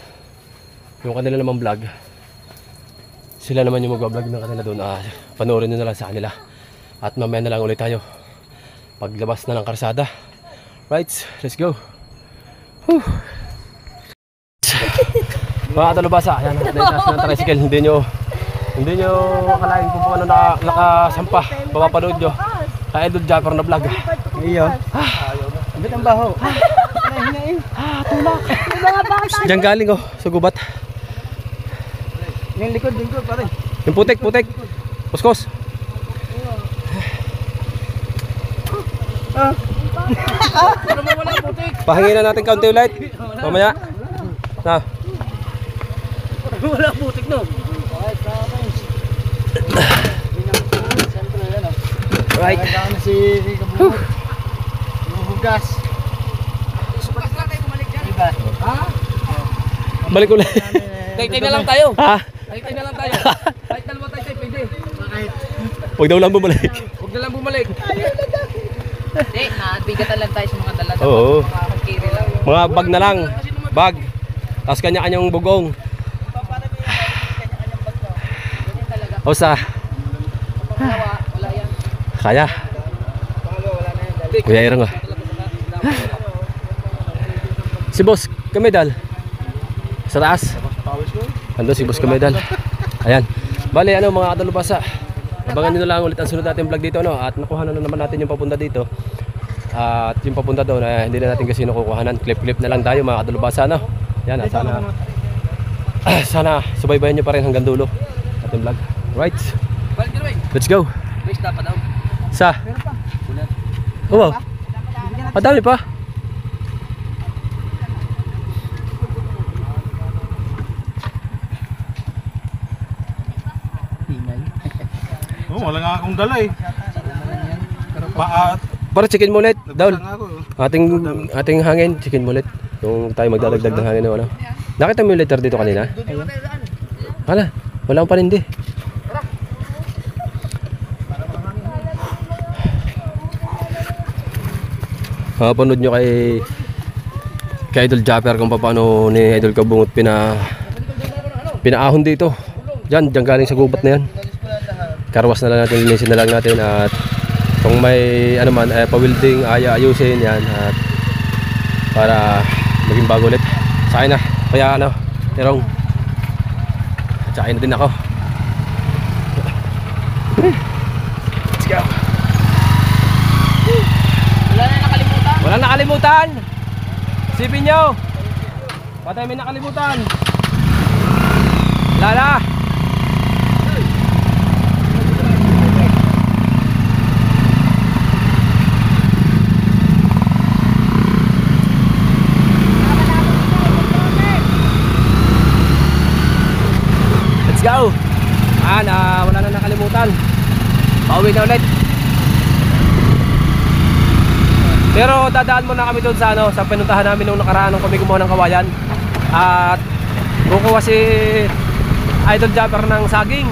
yung kanila namang vlog. Sila naman yung mag-vlog ng kanila doon. Panoorin nyo na lang sa kanila. At mamaya na lang ulit tayo. Paglabas na ng karsada. Right, let's go. Whew. Mga kadalubasa, yan, naitaas ng tricycle. Hindi nyo akalain kung paano nakasampa. Papapanood nyo. Kaya Idol Japper na vlog. Iyo. Abit ang baho. Tulak. Diyan galing oh, sa gubat. Yung likod pare. Yung putik. Kuskos. Pahingin na natin kaunti ulit. Mamaya. Na. Wala putik no. Right. Kaya na si Kabungot. Hugas. Balik ulit. Tay na lang tayo. Ha? Tay na lang tayo. Kahit dalawa tayo, pwede. Huwag daw lang bumalik. Huwag na lang bumalik. Hindi, nabigatan lang tayo sa mga dala. Oo. Makakagkiri lang. Mga bag na lang. Bag. Tapos kanya-kanyang bugong. Osa. Wala yan. Kaya. Kuya Irang ah. Si Boss Kamedal. Sa taas. Ando si Boss Kamedal. Ayan. Bale ano mga kadalubasa. Abangan nyo na lang ulit ang sunod natin vlog dito no. At nakuha na naman natin yung papunta dito. At yung papunta doon hindi na natin kasi nakukuhanan. Clip na lang tayo mga kadalubasa no. Yan sana subaybayan nyo pa rin hanggang dulo ating vlog. Right. Let's go. Wait, dapat daw. Sa? Oo. Madami pa. Oh, wala nga akong dala eh. Para chicken mo ulit, Daul. Ako. Ating hangin, chicken mo ulit. Yung tayo magdadagdag ng hangin o ano. Nakita mo yung letter dito kanina? Hala, wala akong panindi. Panood nyo kay Idol Japper kung paano ni Idol Kabungot pinaahon dito. Diyan galing sa gubat na yan. Karwas na lang natin, linisin na lang natin at kung may ano man pa-welding ayusin yan at para maging bago ulit. Sa akin na. Kaya ano, Terong. At sa akin na din ako. Let's go. Wala nakalimutan. Sipin nyo. Patay may nakalimutan. Lala. Let's go. Wala na nakalimutan. Pauwi na ulit. Pero dadaan muna kami doon sa sa pinuntahan namin nung nakaraan nung kami gumawa ng kawayan. At kukuha si Idol Japper ng saging.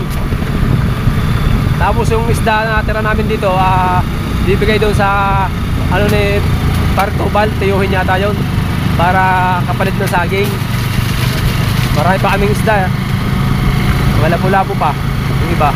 Tapos yung isda na tira namin dito, bibigay doon sa ni Partobal, tiyuhin yata yun. Para kapalit ng saging. Marami pa kaming isda. Wala po pa yung iba.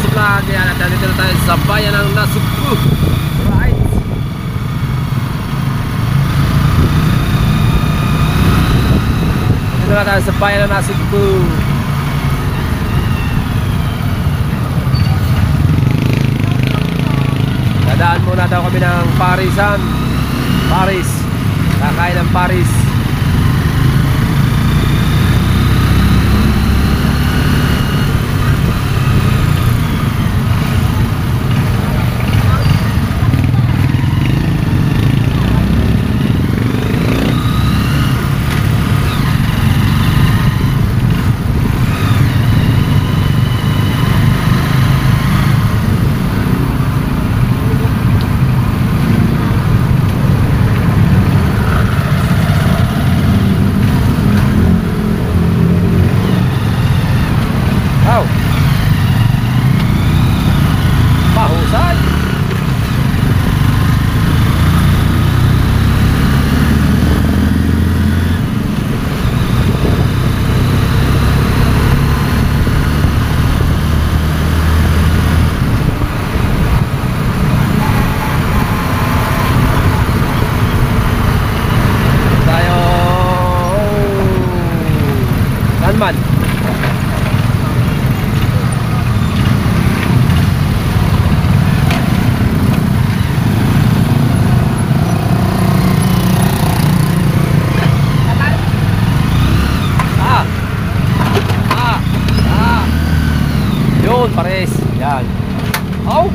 Vlog. Yan, at nandito na tayo sa bayan ng Nasugbu. Right. Nandito na tayo sa bayan ng Nasugbu. Dadaan muna daw kami ng Parisan. Paris. Kakain ng Paris. Mahusay. Tayo. Saan man? Yun, pares. Yan. Aw!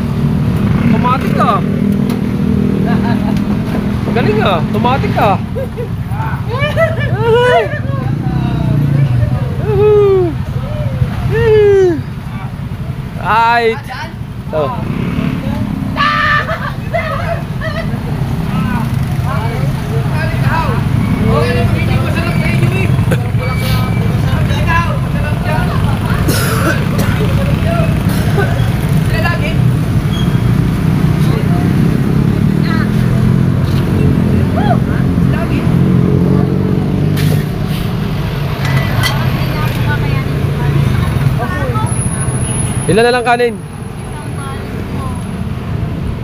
Tumatik ka. Galing ah. Tumatik ka. Right. So. Ilan na lang kanin?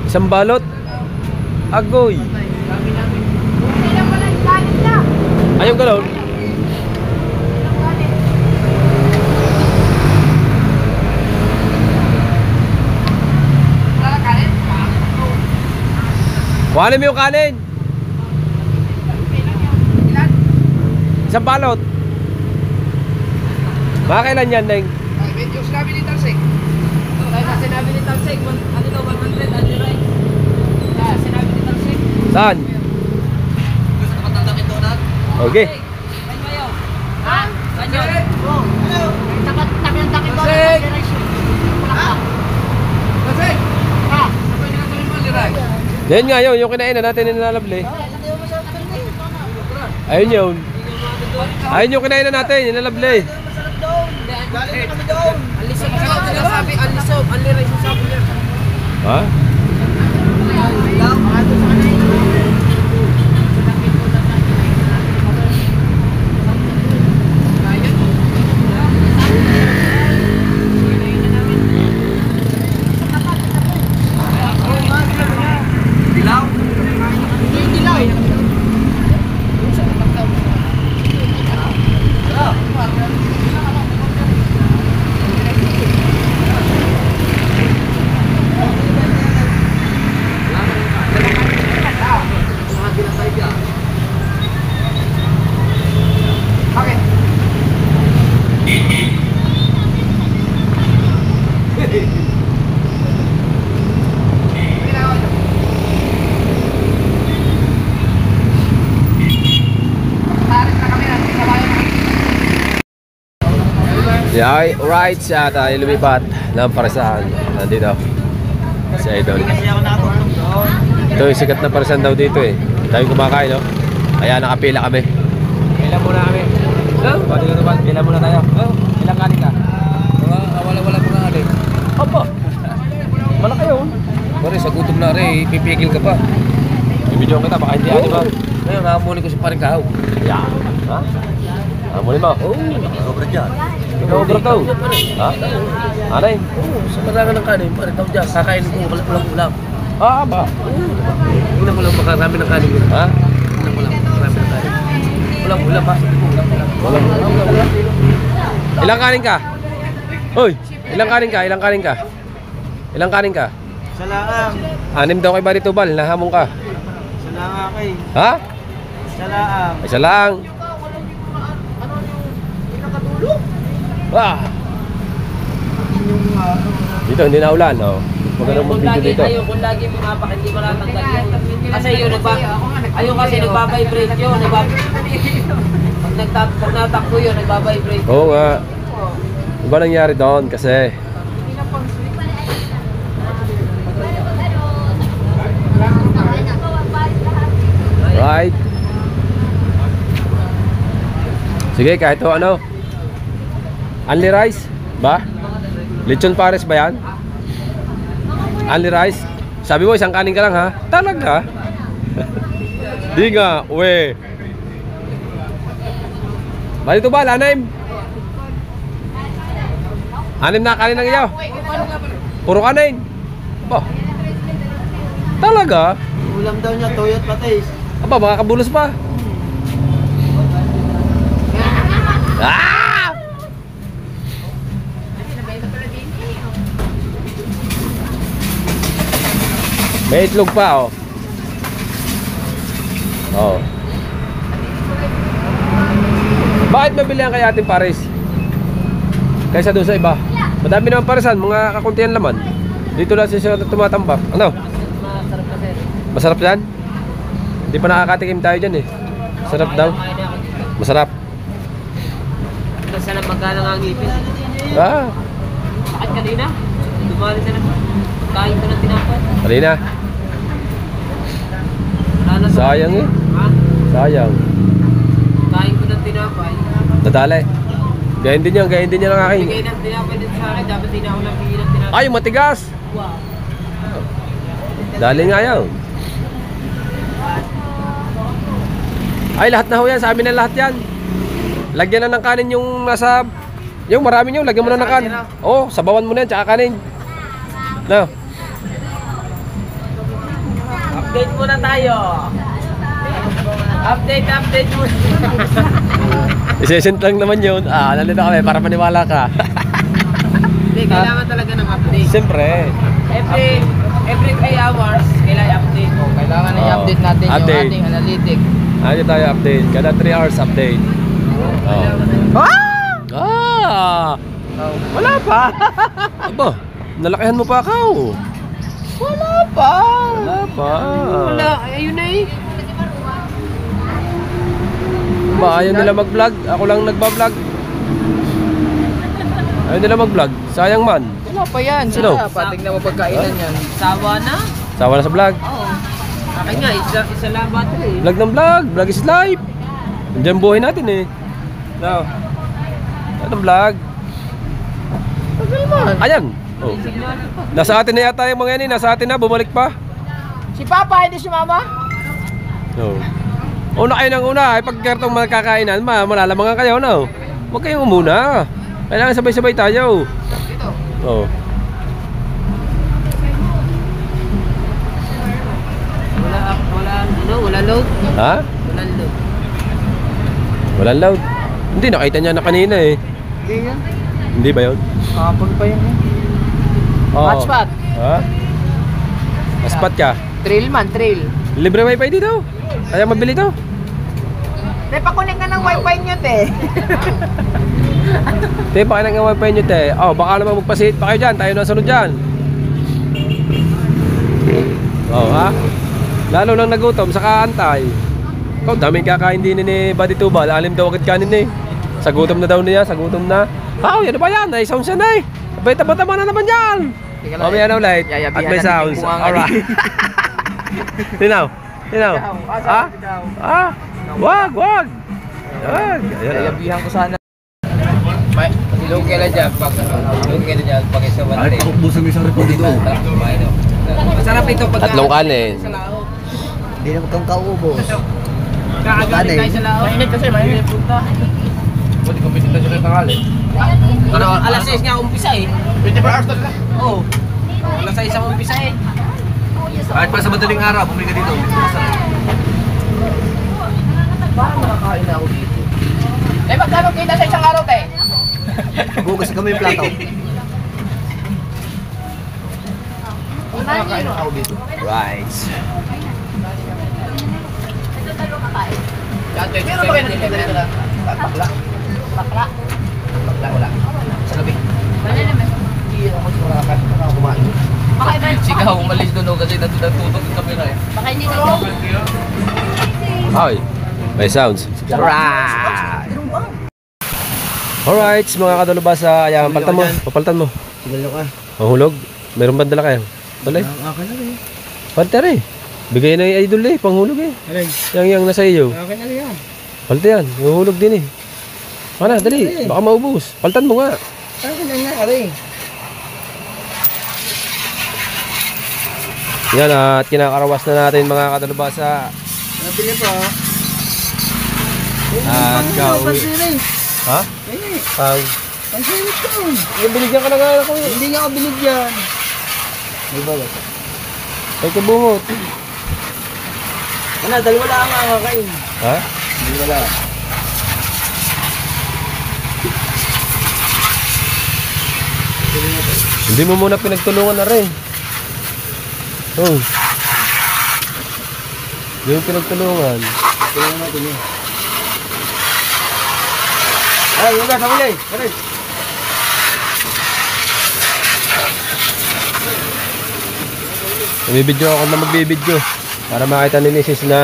Isang balot. Agoy. Ayaw galon. Kuhanin mo yung kanin. Isang balot. Mga kailan yan, Neng? Yung sinabi ni Tarsik. Sinabi ni Tarsik, ano daw 100, ano right? Sinabi ni Tarsik. Saan? Gusto ka tatapin doon na? Okay. Saan kayo? Ha? Saan yun? Takit ko. Tarsik! Ha? Pwede ka tuloy mo, Liray. Yan nga yun, yung kinain na natin nilalabli. Ayun yun. Ayun yung kinain na natin, nilalabli. Alisog ka lang sinasabi, alisog, aliray sa sabi niya. Ha? Dilaw? Yeah, right siya tayo lumipat ng Parisan. Nandito si Idol. Ito yung sikat na Parisan daw dito eh. Tayo kumakain, no? Kaya nakapila kami. Pila muna kami. Pila muna tayo. Ilang kanin ka? Wala pa nga rin. Opo. Malaki yun. Pare, sa gutom na rin, pipigil ka pa. Ibidyo kita, baka hindi ano ba? Ngayon, nakamunin ko si paring kahaw. Yeah. Ha? Amulin mo. Sobra dyan. Sobra to. Ha? Anay? Sa marami ng kanin, pare tao dyan. Kakain ko walang ulam. Ah, ba? Tingnan mo lang makarami ng kanin. Ha? Tingnan mo lang makarami ng kanin. Walang ulam pa. Ilang kanin ka? Hoy, ilang kanin ka? Ilang kanin ka? Ilang kanin ka? Sa laang. 6 daw kay Baritubal, nahamon ka. Sa laang kay. Ha? Sa laang. Isa lang. Wah! Dito, hindi na ulan, oh. Maganda Kung mag-video lagi, dito. ayun, kung lagi pumapak, hindi matatanggal yun. Kasi yun, ayun kasi nagbabibrate yun. Pag natakbo yun, nagbabibrate. Oo nga. Ano ba nangyari doon? Kasi right. Sige, kahit o ano. Only rice? Ba? Lechon Pares ba yan? Only rice? Sabi mo isang kanin ka lang ha? Talaga? Di nga, we. Bali ito ba, Lanim? 6 na kanin ng iyo. Puro kanin. Ba? Talaga? Ulam daw niya, toyot patis. Aba, makakabulos pa. Ah! May itlog pa, oh. Oh. Bakit mabilihan kay ating Pares? Kaysa doon sa iba. Madami naman paresan, mga kakuntihan laman. Dito lang siya tumatambak. Ano? Masarap na sir. Masarap yan? Hindi pa nakakatikim tayo dyan eh. Masarap daw. Masarap. Kasi na magkano nga ang ngipin. Ah, Bakit kanina? Dumali sa naman. Kain ko ng tinapay. halina. Wala na to. Sayang eh. Ha? Sayang. Kain ko ng tinapay. Nadali. Gayon din yan ang akin. Bigay ng tinapay din sa akin. Dapat din ako nabigay ng tinapay. Ay, matigas! Wow. Dali nga yan. Ay, lahat na ho yan. Sa amin na lahat yan. Lagyan na ng kanin yung nasa... Yung marami nyo, lagyan mo na ng kanin. Oo, sabawan mo na yan, tsaka kanin. No. Update muna tayo. Update muna. Isesent lang naman yun. Ah, nandito kami para maniwala ka. Hindi, kailangan talaga ng update. Siyempre. Every 3 hours, kailangan update. Kailangan na Oo. i-update natin yung Update. ating analytic. Ano tayo update? Kada 3 hours update. Oh. Ah! Wala pa! Aba, nalakihan mo pa ako. Wala pa! Wala pa. Wala, ayun na eh. Ba, ayaw nila mag-vlog. Ako lang nagba-vlog. Ayaw nila mag-vlog. Sayang man. Wala pa yan. Sino? Sila pa. Tingnan mo pagkainan yan. Sawa na? Sawa na sa vlog. Oo. Akin nga, isa lang ba ito eh. Vlog ng vlog. Vlog is life. Nandiyan buhay natin eh. No. Anong vlog? Tagal man. Ayan. Oh. Nasa atin na yata yung mga yan eh. Nasa atin na. Bumalik pa. Si Papa, hindi si Mama? No. Una kayo ng una. Ay pagkartong magkakainan, malalamangan kayo, no? Huwag kayong umuna. Kailangan sabay-sabay tayo. Oh. Wala load. Ha? Walang load. Walang loud. Hindi, nakita niya na kanina eh. Hindi yan. Hindi ba yun? Kapag pa yun. Oh. Hotspot. Ha? Hotspot ka? Trail man, trail. Libre wifi dito. Kaya mabili to. Pakunin ka ng wifi nyo, te. Te, baka nang wifi nyo, te. Oh, baka naman magpasit pa kayo dyan. Tayo na sunod dyan. Oh, ha? Lalo nang nagutom, saka antay. Ikaw, daming kakain din ni Buddy Tubal. Alim daw agad kanin eh. Sa gutom na daw niya, sa gutom na. Oh, yan ba yan? Ay, sound siya na eh. Abay, taba-taba na naman yan. Mamaya na ulit. At may sounds. Alright. Tinaw. Tinaw. Ha? Ha? Wag, wag. Wag. Ayan. Yayabihan ko sana. Ilong ka na dyan. Ilong ka na dyan. Pag-isa ba natin? Busog isang report dito. Masarap ito pag Tatlong kanin. sa lao. Hindi na kang kaubos. Kakagaling tayo sa lao. Mainit kasi, mainit punta. Pwede kompetitan siya ng tanghali. Pero alas 6 nga umpisa eh. 24 hours talaga. Oo. Alas 6 ang umpisa eh. Kahit pa sa madaling araw, bumili ka dito. Parang nakakain na ako dito. Eh, magkano kita sa isang araw, te? Bugas kami yung plato. Nakakain na ako dito. Right. Meron ba kayo nakikita dito na? Bakla. Bakla. Bakla, wala. Sa gabi. Wala naman. Hindi ako makakain. Ako kumain. Baka iba. Ikaw, umalis doon kasi natutok yung kamera eh. Baka hindi na. Ay, may sounds. Alright, mga kadalubasa, ayan, paltan mo, papaltan mo. Sigal ka. Mahulog, mayroon ba dala kayo? Tuloy. Akin na rin. Palta rin. Bigay na yung idol eh, panghulog eh. Alay. Yang nasa iyo. Akin na rin yan. Palta yan, mahulog din eh. Mana, dali, baka maubos. Paltan mo nga. Akin na nga, aray. Yan at kinakarawas na natin mga kadalubasa. Nabili pa. At kauwi. Pansirin. Ha? Eh, Pag, pansirin ko. binigyan ka na nga ako eh. Hindi nga ako binigyan. May bawas. Ay kabungot. Ano, dalawa lang ang akakain. Ha? Dalawa lang. Hindi mo muna pinagtulungan na rin. Oh. Hindi mo pinagtulungan. Tingnan natin yun. Ay, yun na, sa huli. Aray. Nagbibidyo ako na magbibidyo para makita ni Mrs. na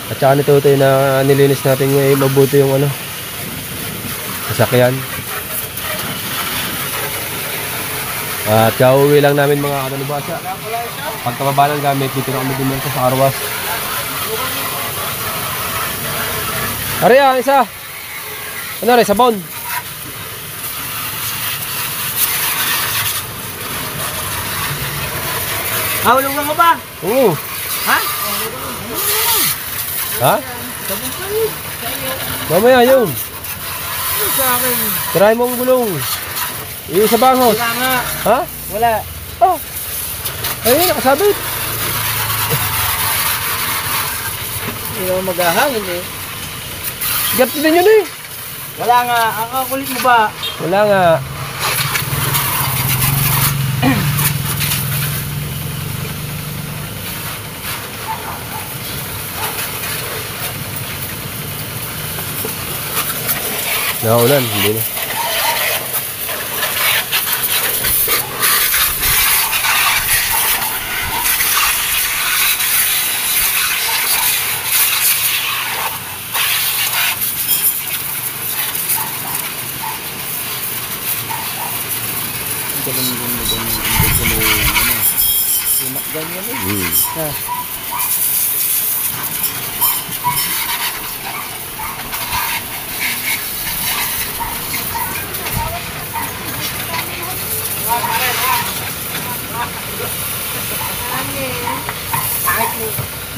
at saka ni Totoy na nilinis natin ngayon mabuti yung ano sasakyan. At kauwi lang namin mga kadalubasa. Pagkababa ng gamit dito na kami dumunta sa Arwas. Ariya, isa. Ano rin, sabon. Hulog lang mo ba? Oo. Ha? Ha? Mamaya yun. Ano sa akin? Tirahin mo ang gulong. Iyo sa bangos. Wala nga. Ha? Wala. Oh. Ayun, nakasabit. Hindi naman maghahangin eh. Gat din yun eh. Wala nga. Ang kakulit mo ba? Wala nga. Naulan, hindi na.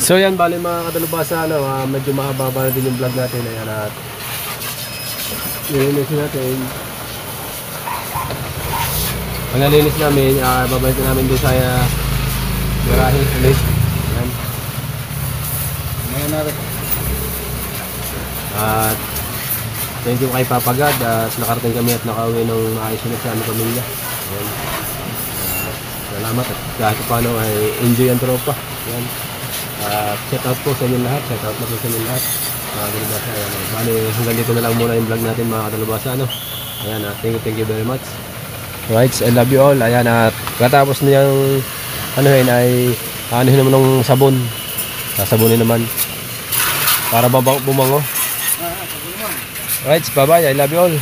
So yan, bali mga kadalubasa, ano, medyo mahaba-haba na din yung vlog natin. Ayan at nilinisin natin. Pag nalinis namin, babalik namin doon sa garahe ulit. Ayan. Ngayon na rin. At thank you kay Papagad at nakarating kami at nakauwi ng maayos na sa aming pamilya. Ayan. Salamat at kahit paano ay enjoy ang tropa. Ayan. Shout out po sa inyo lahat. Shout out na po sa inyo lahat. Mga kadalubasa. Ayan. Bali, hanggang dito na lang muna yung vlog natin mga kadalubasa. Ano? Ayan. Thank you very much. Right, I love you all. Ayan. At katapos niyang anuhin ay anuhin naman ng sabon. Sasabunin naman. Para bumango. Right, bye bye. I love you all.